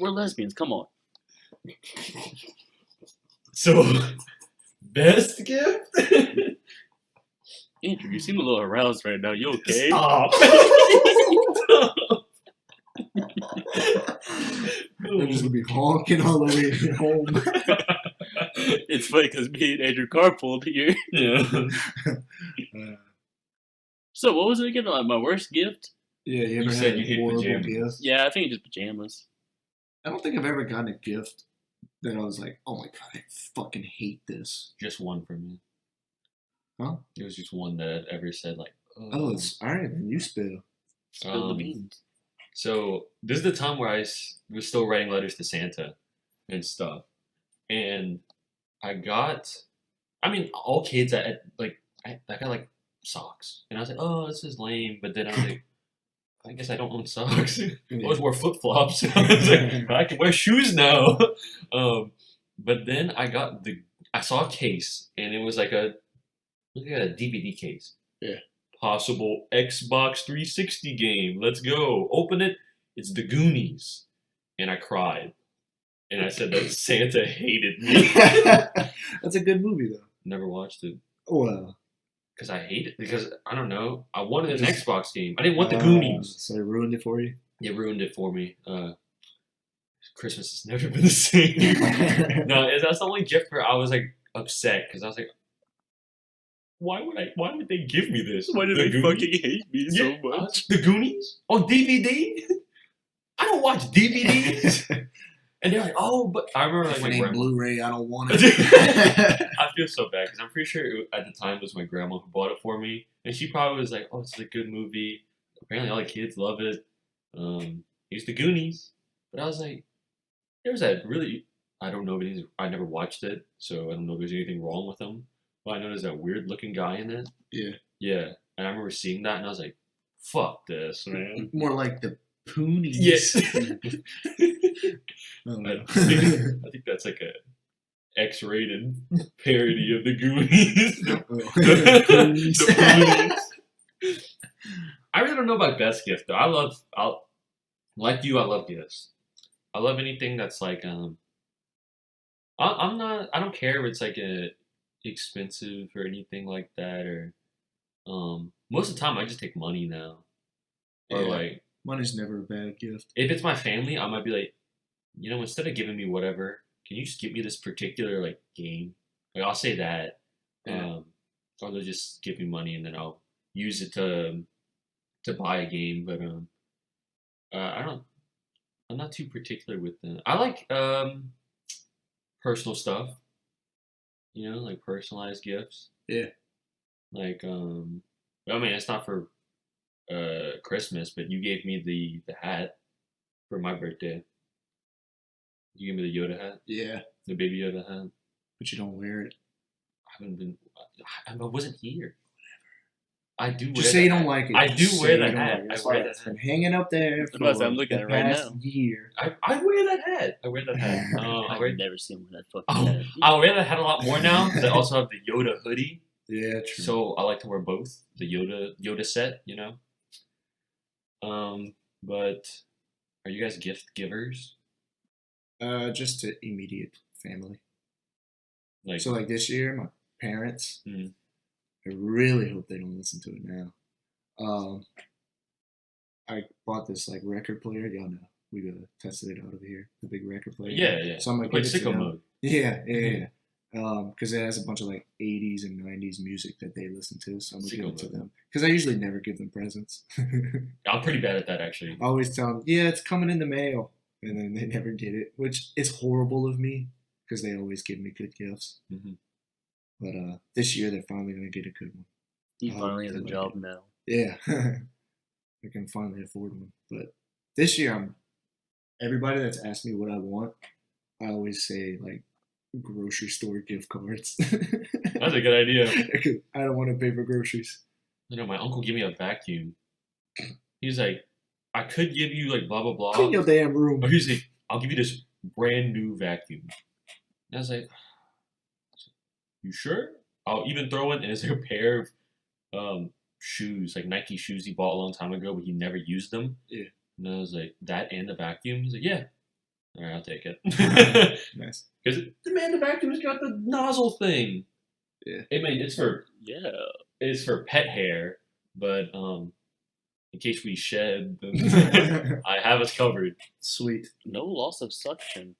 We're lesbians. Come on. So, best gift? Andrew, you seem a little aroused right now. You okay? Stop. They're just gonna be honking all over your home. It's funny because me and Andrew carpooled here. Yeah. So what was it again? My worst gift? Yeah, you You ever said had you a hate horrible pajamas. gift? Yeah, I think just pajamas. I don't think I've ever gotten a gift that I was like, oh my god, I fucking hate this. Just one for me. Huh? It was just one that I've ever said, like, Oh, it's alright, then you spill. Spill the beans. So this is the time where I was still writing letters to Santa and stuff, and I got, I mean, all kids I got like socks, and I was like, oh, this is lame, but then I was like, I guess I don't own socks. I always wore flip flops. I was like, I can wear shoes now. But then I saw a case, and it was like a DVD case. Yeah. Possible Xbox 360 game. Let's go. Open it. It's The Goonies. And I cried. And I said that Santa hated me. That's a good movie, though. Never watched it. Well, Because I hate it. Because, I don't know. I wanted an Just- Xbox game. I didn't want The Goonies. So I ruined it for you? It ruined it for me. Christmas has never been the same. No, that's the only gift where I was like upset. Because I was like, why would they give me this? Why do The they Goonies? fucking hate me so Yeah, much? The Goonies on DVD? I don't watch DVDs. And they're like, oh, but I remember like If my it ain't grandma. Blu-ray, I don't want it. I feel so bad because I'm pretty sure at the time it was my grandma who bought it for me, and she probably was like, "Oh, it's a good movie. Apparently, all the kids love it." It's The Goonies, but I was like, there was that really. I don't know if it is. I never watched it, so I don't know if there's anything wrong with them. But I know there's that weird looking guy in it. Yeah. Yeah, and I remember seeing that, and I was like, "Fuck this, man." More like the Poonies. Yes. I don't know. I think that's like a X-rated parody of the Goonies. The Goonies. I really don't know about best gift though. I love gifts. I love anything that's like I don't care if it's like a expensive or anything like that or most of the time I just take money now. Or Yeah. like Money's never a bad gift. if it's my family, I might be like, instead of giving me whatever, can you just give me this particular like game? Like I'll say that, Yeah. or they'll just give me money and then I'll use it to buy a game. But I'm not too particular with them. I like personal stuff, like personalized gifts. Yeah. Like I mean, it's not for Christmas, but you gave me the hat for my birthday. You give me the Yoda hat, Yeah, the baby Yoda hat. but you don't wear it. I wasn't here. I do wear Just say the you don't hat. like it. I do Just wear say the you don't hat. like it. I That's wear why that it's hat. been hanging up there I'm about to say, for I'm looking the at it right past now. year. I wear that hat. I wear that hat. I've never seen one that fucking Oh, hat. I wear that hat a lot more now because I also have the Yoda hoodie. Yeah, true. So I like to wear both. The Yoda set, But are you guys gift givers? Just to immediate family. Like, So like this year, my parents. Mhm. I really hope they don't listen to it now. I bought this like record player. Y'all know we go tested it out over here. The big record player. yeah. So I'm gonna Like give it to sicko them. mode. Yeah. Because it has a bunch of like 80s and 90s music that they listen to. So I'm gonna give it to Sicko them. Because I usually never give them presents. I'm pretty bad at that actually. I always tell them, yeah, it's coming in the mail, and then they never get it, which is horrible of me because they always give me good gifts. Mhm. But this year they're finally gonna get a good one. He I finally hope has a they job like it. now. Yeah, I can finally afford one. But this year, everybody that's asked me what I want, I always say like grocery store gift cards. That's a good idea. Because I don't want to pay for groceries. My uncle gave me a vacuum. He's like, I could give you like blah blah blah. Clean your damn room. Or he's like, I'll give you this brand new vacuum. And I was like, you sure? I'll even throw in, and it's like a pair of shoes, like Nike shoes he bought a long time ago, but he never used them. Yeah. And I was like, that and the vacuum? He's like, yeah. All right, I'll take it. Nice. Because the vacuum's got the nozzle thing. Yeah. I mean, it's for pet hair, but in case we shed, then I have us covered. Sweet. No loss of suction.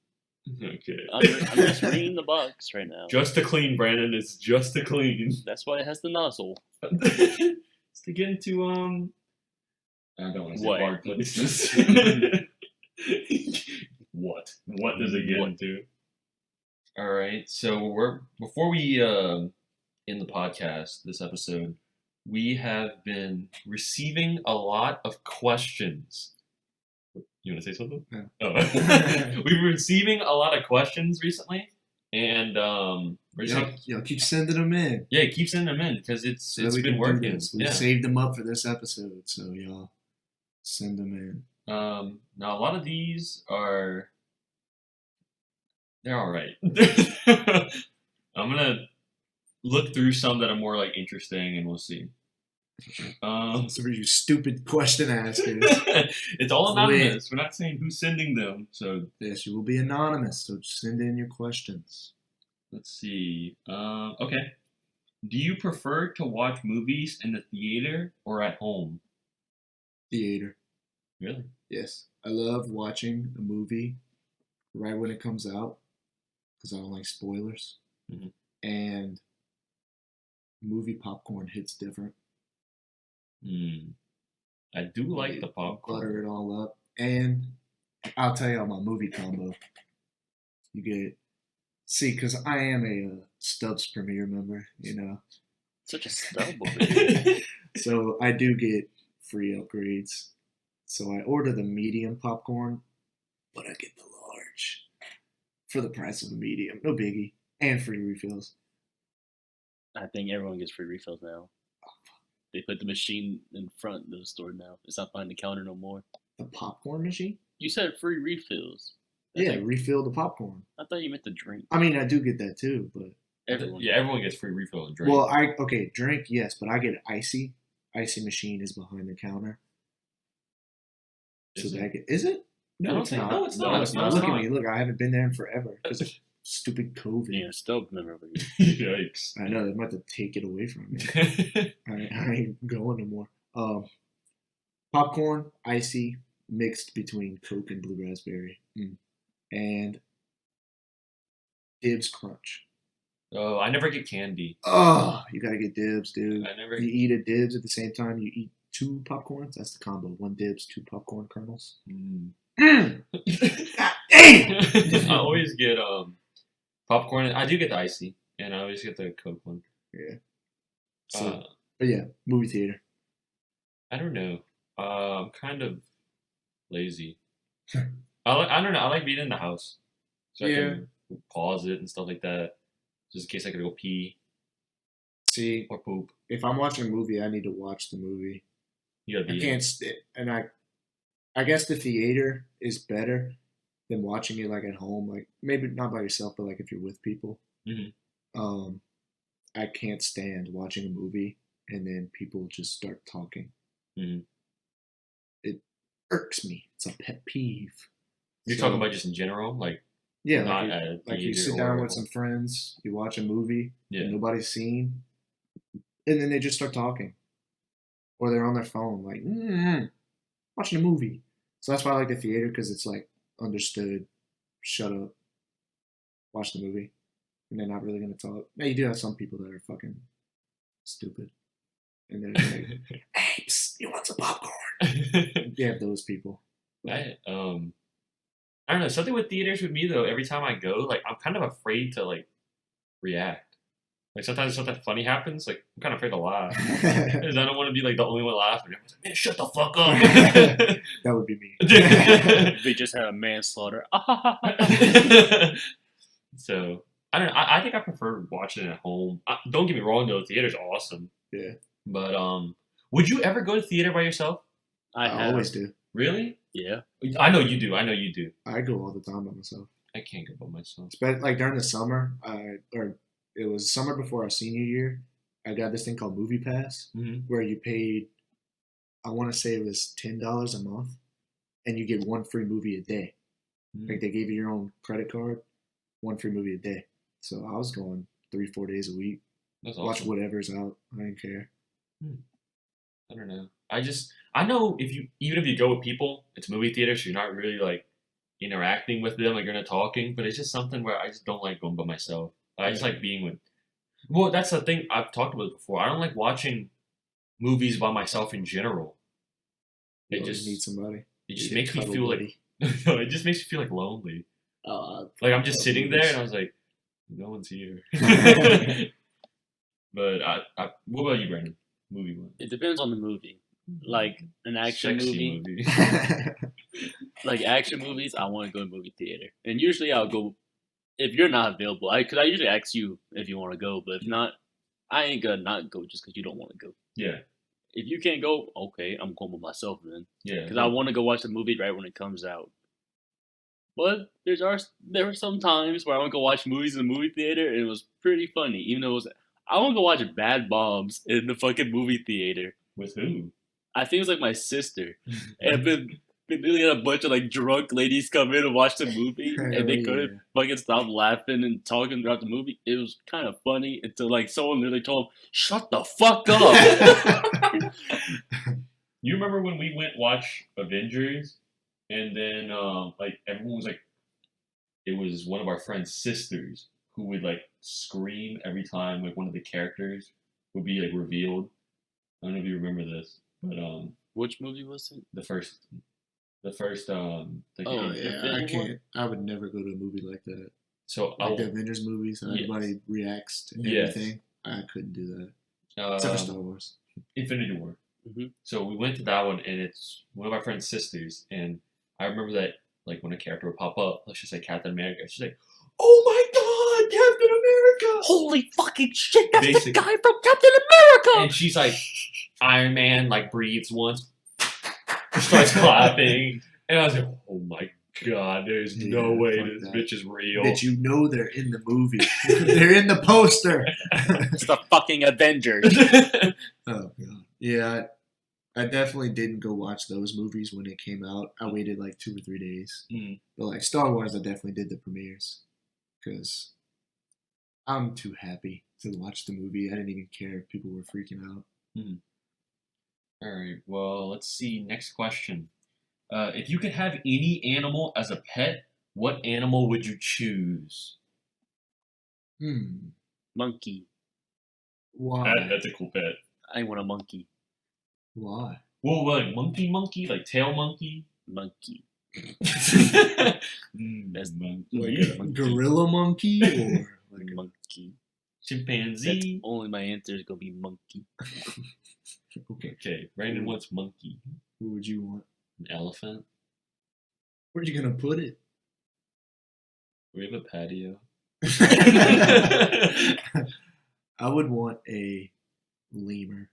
Okay. I'm just reading the box right now. Just to clean, Brandon. It's just to clean. That's why it has the nozzle. It's to get into I don't want to say What? hard places. What? What does it get into? All right. So before we end the podcast this episode, we have been receiving a lot of questions. You want to say something? No. Oh. We've been receiving a lot of questions recently, and we're just Y'all keep sending them in. yeah, keep sending them in because it's So that we been can do working. this. We Yeah. saved them up for this episode, so y'all send them in. Now a lot of these they're all right. I'm gonna look through some that are more like interesting, and we'll see. So for you stupid question askers, It's all Quit. anonymous. We're not saying who's sending them. So yes, you will be anonymous. So just send in your questions. let's see. Okay. Do you prefer to watch movies in the theater or at home? Theater. Really? Yes, I love watching a movie right when it comes out because I don't like spoilers. Mhm. And movie popcorn hits different. I do like You the popcorn. Butter it all up, and I'll tell you on my movie combo. You get because I am a Stubbs Premier member, Such a stub over here. so I do get free upgrades. So I order the medium popcorn, but I get the large for the price of a medium. No biggie, and free refills. I think everyone gets free refills now. They put the machine in front of the store now. It's not behind the counter no more. The popcorn machine? You said free refills. Yeah, refill the popcorn. I thought you meant the drink. I mean, I do get that too, but Everyone. Yeah, everyone gets free refill and drink. well, drink yes, but I get icy. Icy machine is behind the counter. Is it? Is it? I No, don't it's think- not. no, it's not. It's not. It's Look not. at me. Look, I haven't been there in forever because of stupid COVID. Yeah, Stub member over here. Yikes. I know they might have to take it away from me. I ain't going no more. Popcorn, icy, mixed between Coke and blue raspberry, and Dibs Crunch. Oh, I never get candy. Oh, you gotta get Dibs, dude. I never. You eat a Dibs at the same time you eat 2 popcorns. That's the combo: 1 Dibs, 2 popcorn kernels. Mm. God damn! I always get popcorn. I do get the icy, and I always get the Coke one. Yeah. So, Uh, but yeah, movie theater. I don't know. I'm kind of lazy. I don't know. I like being in the house. So I can pause it and stuff like that, just in case I gotta go pee See, or poop. if I'm watching a movie, I need to watch the movie. You gotta I be. can't and I guess the theater is better than watching it like at home. Like maybe not by yourself, but like if you're with people. Mhm. I can't stand watching a movie and then people just start talking. Mhm. It irks me. It's a pet peeve. You're talking about just in general, like yeah, not like at a like you theater sit down or with some friends, you watch a movie Yeah. that nobody's seen, and then they just start talking, or they're on their phone, like watching a movie. So that's why I like the theater because it's like understood. Shut up, watch the movie, and they're not really gonna talk. Now you do have some people that are fucking stupid, and they're like, "Hey, psst, you want some popcorn?" You have those people. I don't know, something with theaters with me though. Every time I go, like I'm kind of afraid to like react. Like sometimes something funny happens, like I'm kind of afraid to laugh because I don't want to be like the only one laughing. Everyone's like, "Man, shut the fuck up." That would be me. They just had a manslaughter. So I don't know. I think I prefer watching it at home. Don't get me wrong though, theater's awesome. Yeah, But would you ever go to theater by yourself? I always do. Really? Yeah. I know you do. I know you do. I go all the time by myself. I can't go by myself. But like during the summer, or it was summer before our senior year, I got this thing called Movie Pass, where you paid, I want to say it was $10 a month, and you get one free movie a day. Like they gave you your own credit card, one free movie a day. So I was going 3-4 days a week. That's Watch awesome. whatever's out. I didn't care. I don't know. I know even if you go with people, it's movie theater, so you're not really like interacting with them, like you're not talking. But it's just something where I just don't like going by myself. I just like being with. Well, that's the thing I've talked about before. I don't like watching movies by myself in general. You always need somebody. It just makes me feel like no, it just makes me feel like lonely. Like I'm just sitting there and I was like, no one's here. But what about you, Brandon? Movie one. It depends on the movie. Like an action Sexy movie. Like action movies, I want to go to movie theater, and usually I'll go if you're not available. Because I usually ask you if you want to go, but if not, I ain't gonna not go just because you don't want to go. Yeah. If you can't go, okay, I'm going with myself then. Yeah. Because I want to go watch the movie right when it comes out. But there were some times where I want to go watch movies in the movie theater, and it was pretty funny. Even though I want to go watch Bad Bombs in the fucking movie theater. With who? I think it was like my sister, and then literally had a bunch of like drunk ladies come in and watch the movie, and they couldn't fucking stop laughing and talking throughout the movie. It was kind of funny until like someone literally told them, "Shut the fuck up." You remember when we went watch Avengers, and then like everyone was like, it was one of our friend's sisters who would like scream every time like one of the characters would be like revealed. I don't know if you remember this, but Which movie was it? the first Oh yeah, I can't. I would never go to a movie like that. So like the Avengers movies, and everybody reacts to everything. I couldn't do that. Except for Star Wars. Infinity War. Mm-hmm. So we went to that one, and it's one of our friend's sisters, and I remember that like when a character would pop up, let's just say Captain America, she's like, "Oh my God, Captain America! Holy fucking shit, that's Basically. the guy from Captain America!" And she's like, Iron Man like breathes once, starts clapping, and I was like, "Oh my God, there's no way this bitch is real." Bitch, you know they're in the movie. They're in the poster. It's the fucking Avengers. Oh God. Yeah, I definitely didn't go watch those movies when it came out. I waited like 2 or 3 days. But like Star Wars, I definitely did the premieres because I'm too happy to watch the movie. I didn't even care if people were freaking out. All right. Well, let's see. Next question. If you could have any animal as a pet, what animal would you choose? Monkey. Why? That's a cool pet. I want a monkey. Why? Well, like monkey, like tail monkey. Monkey. That's monkey. Like a gorilla monkey or like monkey. Chimpanzee. That's only my answer is gonna be monkey. Okay. Brandon wants monkey. What would you want? An elephant. Where are you gonna put it? We have a patio. I would want a lemur.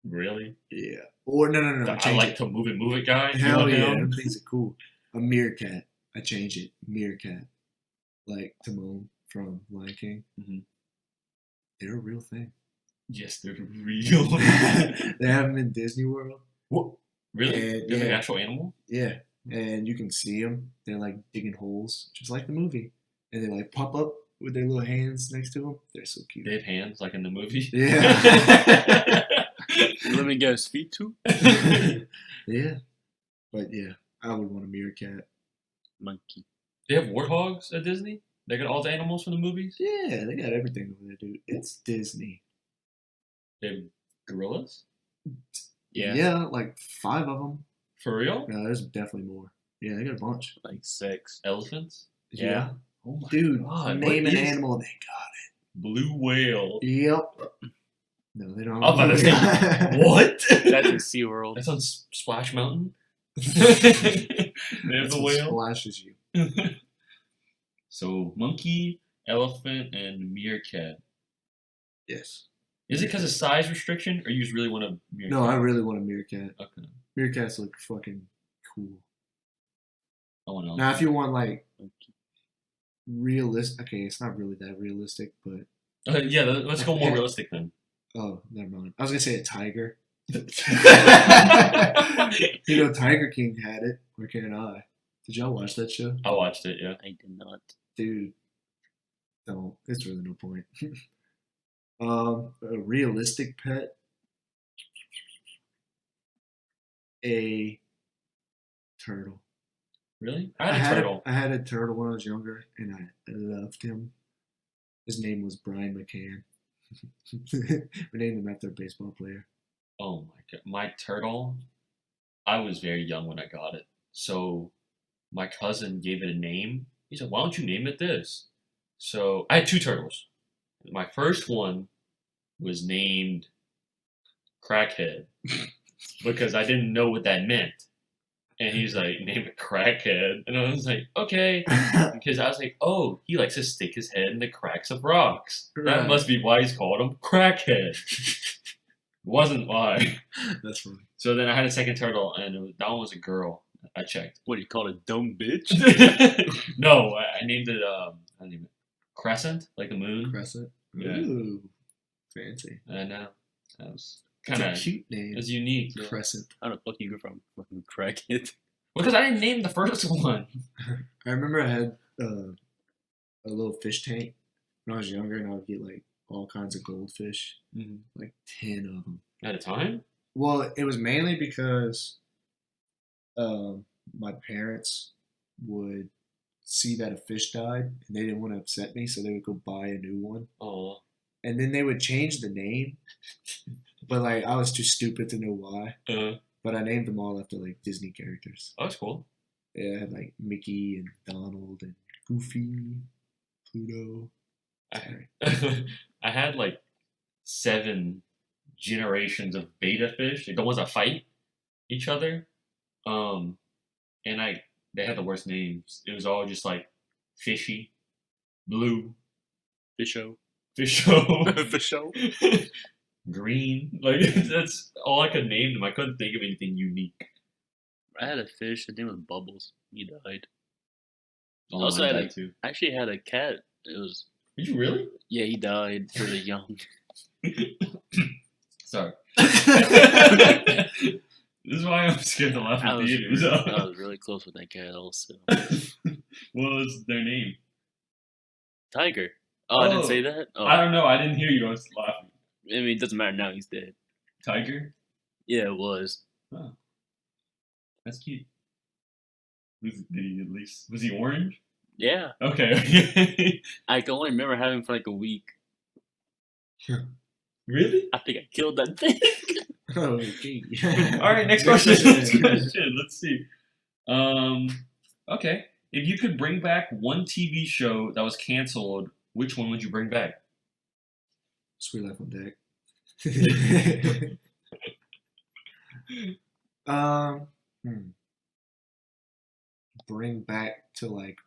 Really? Yeah. Or no. I Change like it. to move it guy. You Hell want yeah, him? them things are cool. A meerkat. I change it. Meerkat. Like Timon from Lion King. Mhm. They're a real thing. Yes, they're real. They have them in Disney World. What? Really? And, They're an yeah. actual animal? Yeah. And you can see them. They're like digging holes, just like the movie. And they like pop up with their little hands next to them. They're so cute. They have hands like in the movie. Yeah. Let me guess, feet too? Yeah. But yeah, I would want a meerkat. Monkey. They have warthogs at Disney? They got all the animals from the movies? Yeah, they got everything over there, dude. It's Disney. They have gorillas? Yeah. Yeah, like 5 of them. For real? No, there's definitely more. Yeah, they got a bunch. Like 6. Elephants? Yeah. Oh my Dude, god. name what an is animal, they got blue whale? it. Yep. No, they don't. I was about to say, what? That's in SeaWorld. That's on Splash Mountain? They have That's the what whale? splashes you. So, monkey, elephant, and meerkat. Yes. Is it because of size restriction, or you just really want a meerkat? No, I really want a meerkat. Okay. Meerkats look fucking cool. I want Now, if you want like Monkey. realistic, okay, it's not really that realistic, but yeah, let's go more realistic then. oh, never mind. I was gonna say a tiger. You know, Tiger King had it. Where can I? Did y'all watch that show? I watched it, yeah. I did not. Dude, don't. It's really no point. A realistic pet. A turtle. Really? I had a turtle. I had a turtle when I was younger, and I loved him. His name was Brian McCann. We named him after a baseball player. Oh my god. My turtle, I was very young when I got it. So my cousin gave it a name. He said, why don't you name it this? So I had 2 turtles. My first one was named Crackhead because I didn't know what that meant. And he's like, name it Crackhead. And I was like, okay. Because I was like, oh, he likes to stick his head in the cracks of rocks. That Right. must be why he's called him Crackhead. Wasn't why. That's funny. So then I had a second turtle, and that one was a girl. I checked. What do you call it? Dumb bitch? No, I named it, I named it Crescent, like the moon. Crescent. Yeah. Ooh, fancy. I know. That was That's kind a of, cute name. it's unique. Yeah. Crescent. How the fuck you go from fucking crackhead? Because I didn't name the first one. I remember I had a little fish tank when I was younger, and I would get like all kinds of goldfish, like 10 of them. At a time? Well, it was mainly because my parents would see that a fish died, and they didn't want to upset me, so they would go buy a new one. Oh. And then they would change the name, but like I was too stupid to know why. But I named them all after like Disney characters. Oh, that's cool. Yeah, I had like Mickey and Donald and Goofy, Pluto. Sorry. I had like 7 generations of beta fish, the ones that fight each other. And they had the worst names. It was all just like fishy, blue, Fisho. fisho, Fisho. green. Like that's all I could name them. I couldn't think of anything unique. I had a fish. His name was Bubbles. He died. Oh, Also mine had died too. I actually had a cat. It was Did you really? yeah. He died really young. Sorry. This is why I'm scared to laugh I at was, theaters. I was really close with that cat. Also, What was their name? Tiger. Oh, I didn't Oh. say that. Oh, I don't know. I didn't hear you. I was laughing. I mean, it doesn't matter now. He's dead. Tiger? Yeah, it was. Oh. That's cute. Did he at least, was he orange? Yeah, Okay. I can only remember having him for like a week. Really? I think I killed that thing. Okay. All right, next question. Next question. Let's see. Okay. If you could bring back one TV show that was canceled, which one would you bring back? Sweet Life on Deck. um, bring back to like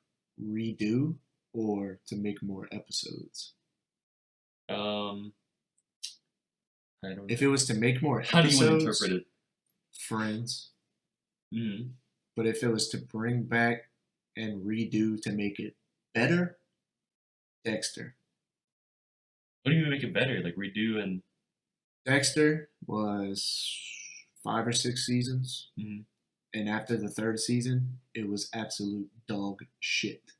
redo or to make more episodes? I don't know. If it was to make more How do you want to episodes, interpret it? Friends. Mm-hmm. But if it was to bring back and redo to make it better, Dexter. What do you mean make it better? Like redo and. Dexter was 5 or 6 seasons, Mhm. and after the 3rd season, it was absolute dog shit.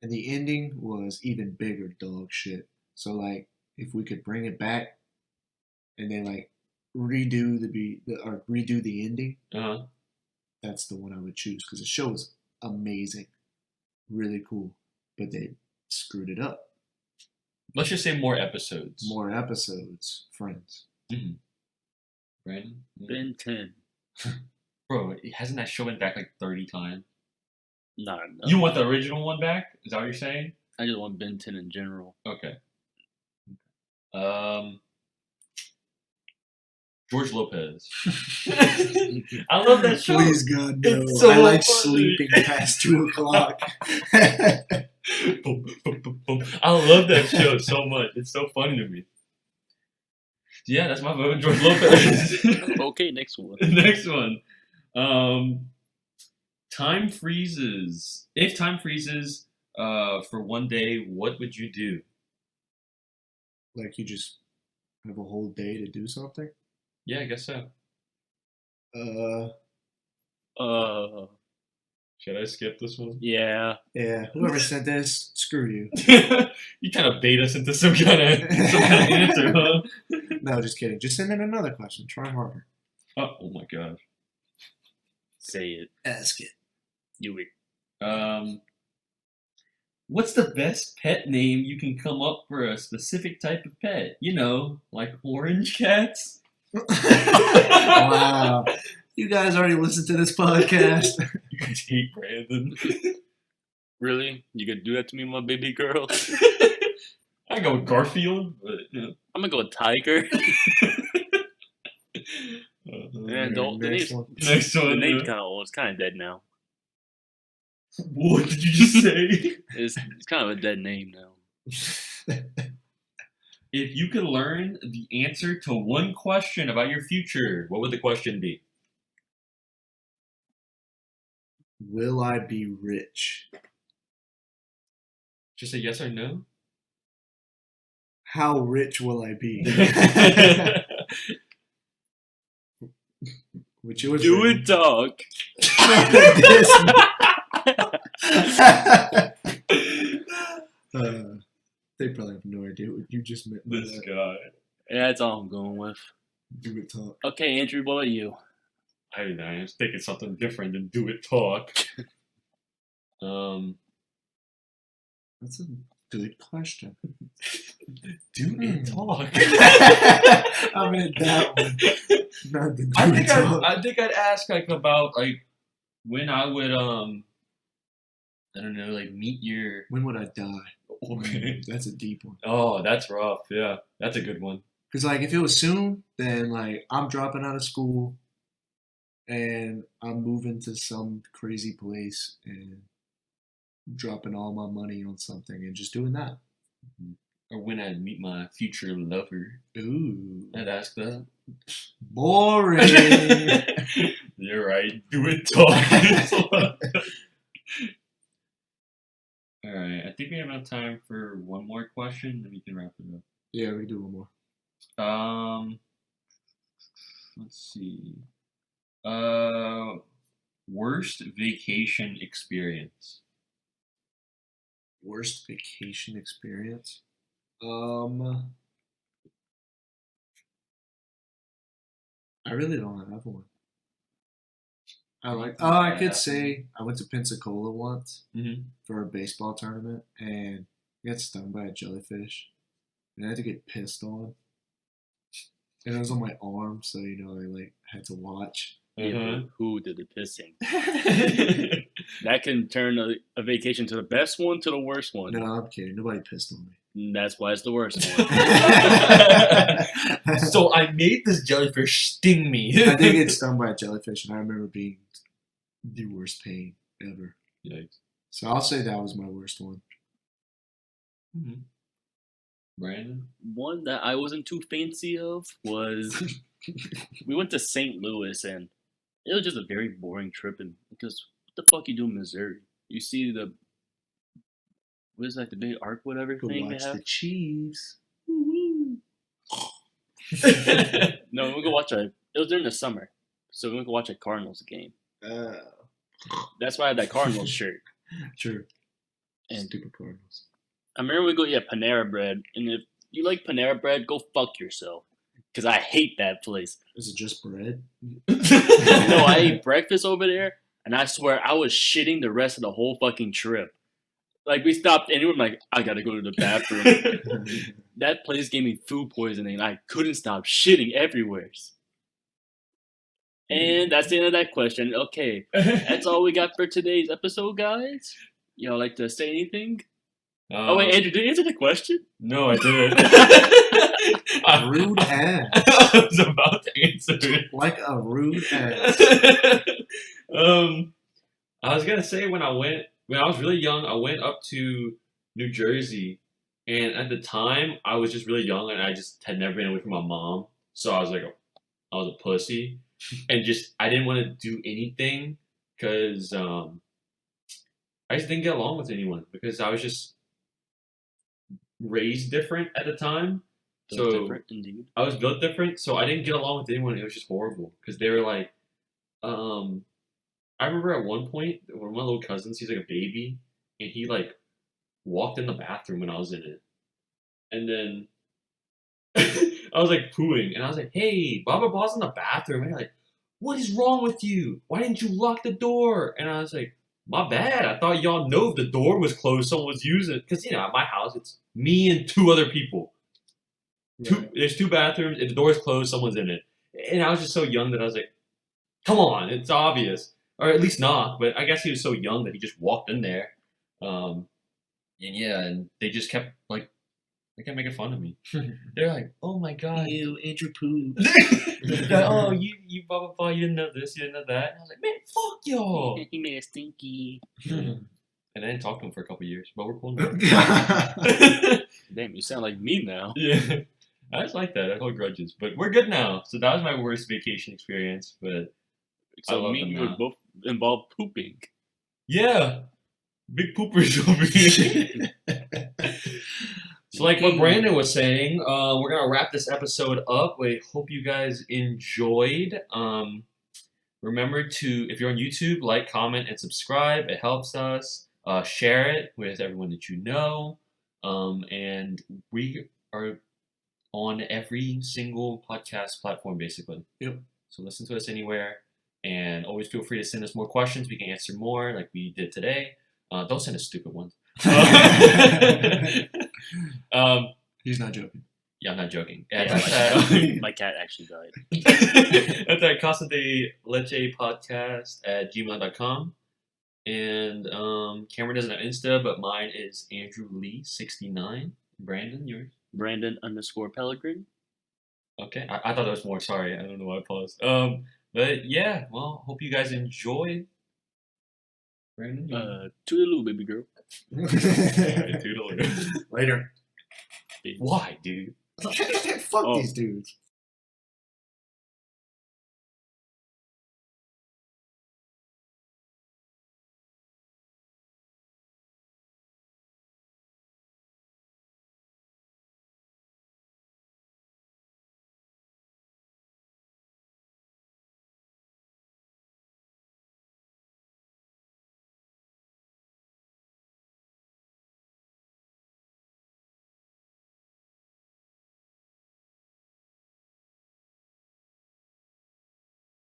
And the ending was even bigger dog shit. So like, if we could bring it back, and then like redo redo the ending, Uh-huh. that's the one I would choose because the show was amazing, really cool, but they screwed it up. Let's just say more episodes. More episodes, Friends. Mm-hmm. Brandon? Ben 10. Bro, hasn't that show been back like 30 times? Nah, no. You want the original one back? Is that what you're saying? I just want Ben 10 in general. Okay. George Lopez. I love that show. Please God, no. It's so I like funny. sleeping past 2 o'clock. Boom, boom, boom, boom. I love that show so much. It's so funny to me. Yeah, that's my vote, George Lopez. Okay, next one. Next one. Time freezes. If time freezes for one day, what would you do? Like you just have a whole day to do something? Yeah, I guess so. Should I skip this one? Yeah. Yeah, whoever sent this, screw you. You kind of bait us into some kind of answer, huh? No, just kidding. Just send in another question. Try harder. Oh my gosh. Say it. Ask it. You it. What's the best pet name you can come up for a specific type of pet? You know, like orange cats? Wow. You guys already listened to this podcast. You guys hate Brandon. Really? You could do that to me, my baby girl? I go with Garfield, but you know. I'm gonna go with Tiger. And the Next name's, one. Next the one. name's kind of old. It's kind of dead now. What did you just say? It's kind of a dead name now. If you could learn the answer to one question about your future, what would the question be? Will I be rich? Just say yes or no? How rich will I be? Which yours, Do Brandon? it, dog. They probably have no idea what you just meant by This that. guy. Yeah, that's all I'm going with. Do it talk. Okay, Andrew, what about you? I was thinking something different than do it talk. That's a good question. Do it talk. I meant that one. Not the do it talk. I think I'd ask like about like when I would I don't know, like meet your When would I die? okay. That's a deep one. Oh, that's rough. Yeah, that's a good one. Because, like, if it was soon, then, like, I'm dropping out of school and I'm moving to some crazy place and dropping all my money on something and just doing that. Or when I meet my future lover, Ooh. I'd ask that. Boring. You're right. Do it talk. All right. I think we have enough time for one more question, then we can wrap it up. Yeah, we can do one more. Let's see. Worst vacation experience. Worst vacation experience? I really don't have one. I could say I went to Pensacola once Mm-hmm. for a baseball tournament and got stung by a jellyfish. And I had to get pissed on. And it was on my arm, so I like had to watch. Yeah, but who did the pissing? That can turn a vacation to the best one to the worst one. No, I'm kidding. Nobody pissed on me. And that's why it's the worst one. So I made this jellyfish sting me. I did get stung by a jellyfish, and I remember being the worst pain ever. Yikes. So I'll say that was my worst one. Mm-hmm. Brandon? One that I wasn't too fancy of was we went to St. Louis, and it was just a very boring trip. And because what the fuck you do in Missouri? You see the what is that, the big arc, whatever Go thing they watch have? the Chiefs. No, we go watch a. It was during the summer, so we went to watch a Cardinals game. That's why I had that Cardinals shirt. True. And Stupid Cardinals. I remember we go get Panera Bread, and if you like Panera Bread, go fuck yourself, because I hate that place. Is it just bread? No, I ate breakfast over there, and I swear I was shitting the rest of the whole fucking trip. Like, we stopped, and we were like, I gotta go to the bathroom. That place gave me food poisoning, and I couldn't stop shitting everywhere. And that's the end of that question. Okay, that's all we got for today's episode, guys. Y'all like to say anything? Oh, wait, Andrew, did you answer the question? No, I didn't. Rude ass. I was about to answer it. Like a rude ass. I was gonna say when I was really young, I went up to New Jersey, and at the time I was just really young, and I just had never been away from my mom, so I was a pussy, and just I didn't want to do anything because I just didn't get along with anyone because I was just raised different at the time. So different, indeed. I was built different, so I didn't get along with anyone. It was just horrible because they were like, I remember at one point, one of my little cousins, he's like a baby, and he like walked in the bathroom when I was in it, and then I was like pooing, and I was like, "Hey, blah blah blah's in the bathroom," and they're like, "What is wrong with you? Why didn't you lock the door?" And I was like, "My bad. I thought y'all know if the door was closed, someone was using it, because at my house it's me and two other people. There's two bathrooms. If the door is closed, someone's in it." And I was just so young that I was like, "Come on, it's obvious." Or at least not, but I guess he was so young that he just walked in there. And they just kept they kept making fun of me. They're like, "Oh my god, Ew, Andrew poo. oh you blah blah blah, you didn't know this, you didn't know that." And I was like, "Man, fuck y'all." He made a stinky. And I didn't talk to him for a couple years, but we're cool now. Damn, you sound like me now. Yeah, I just like that. I hold grudges, but we're good now. So that was my worst vacation experience, but I So love me them and you now. would both involve pooping. Yeah, big poopers over here. So like what Brandon was saying, we're going to wrap this episode up. We hope you guys enjoyed. Remember to, if you're on YouTube, like, comment, and subscribe. It helps us. Share it with everyone that you know. And we are on every single podcast platform, basically. Yep. So listen to us anywhere. And always feel free to send us more questions. We can answer more like we did today. Don't send us stupid ones. He's not joking. Yeah, I'm not joking. Yeah, my cat actually died. That's at Casa De Leche podcast at gmail.com. And Cameron doesn't have Insta, but mine is Andrew Lee 69. Brandon, yours? Brandon_Pellegrin. Okay, I thought there was more. Sorry, I don't know why I paused. But yeah, well, hope you guys enjoyed. Brandon, Toodaloo, baby girl. toodaloo. Later. Why, dude? Fuck these dudes.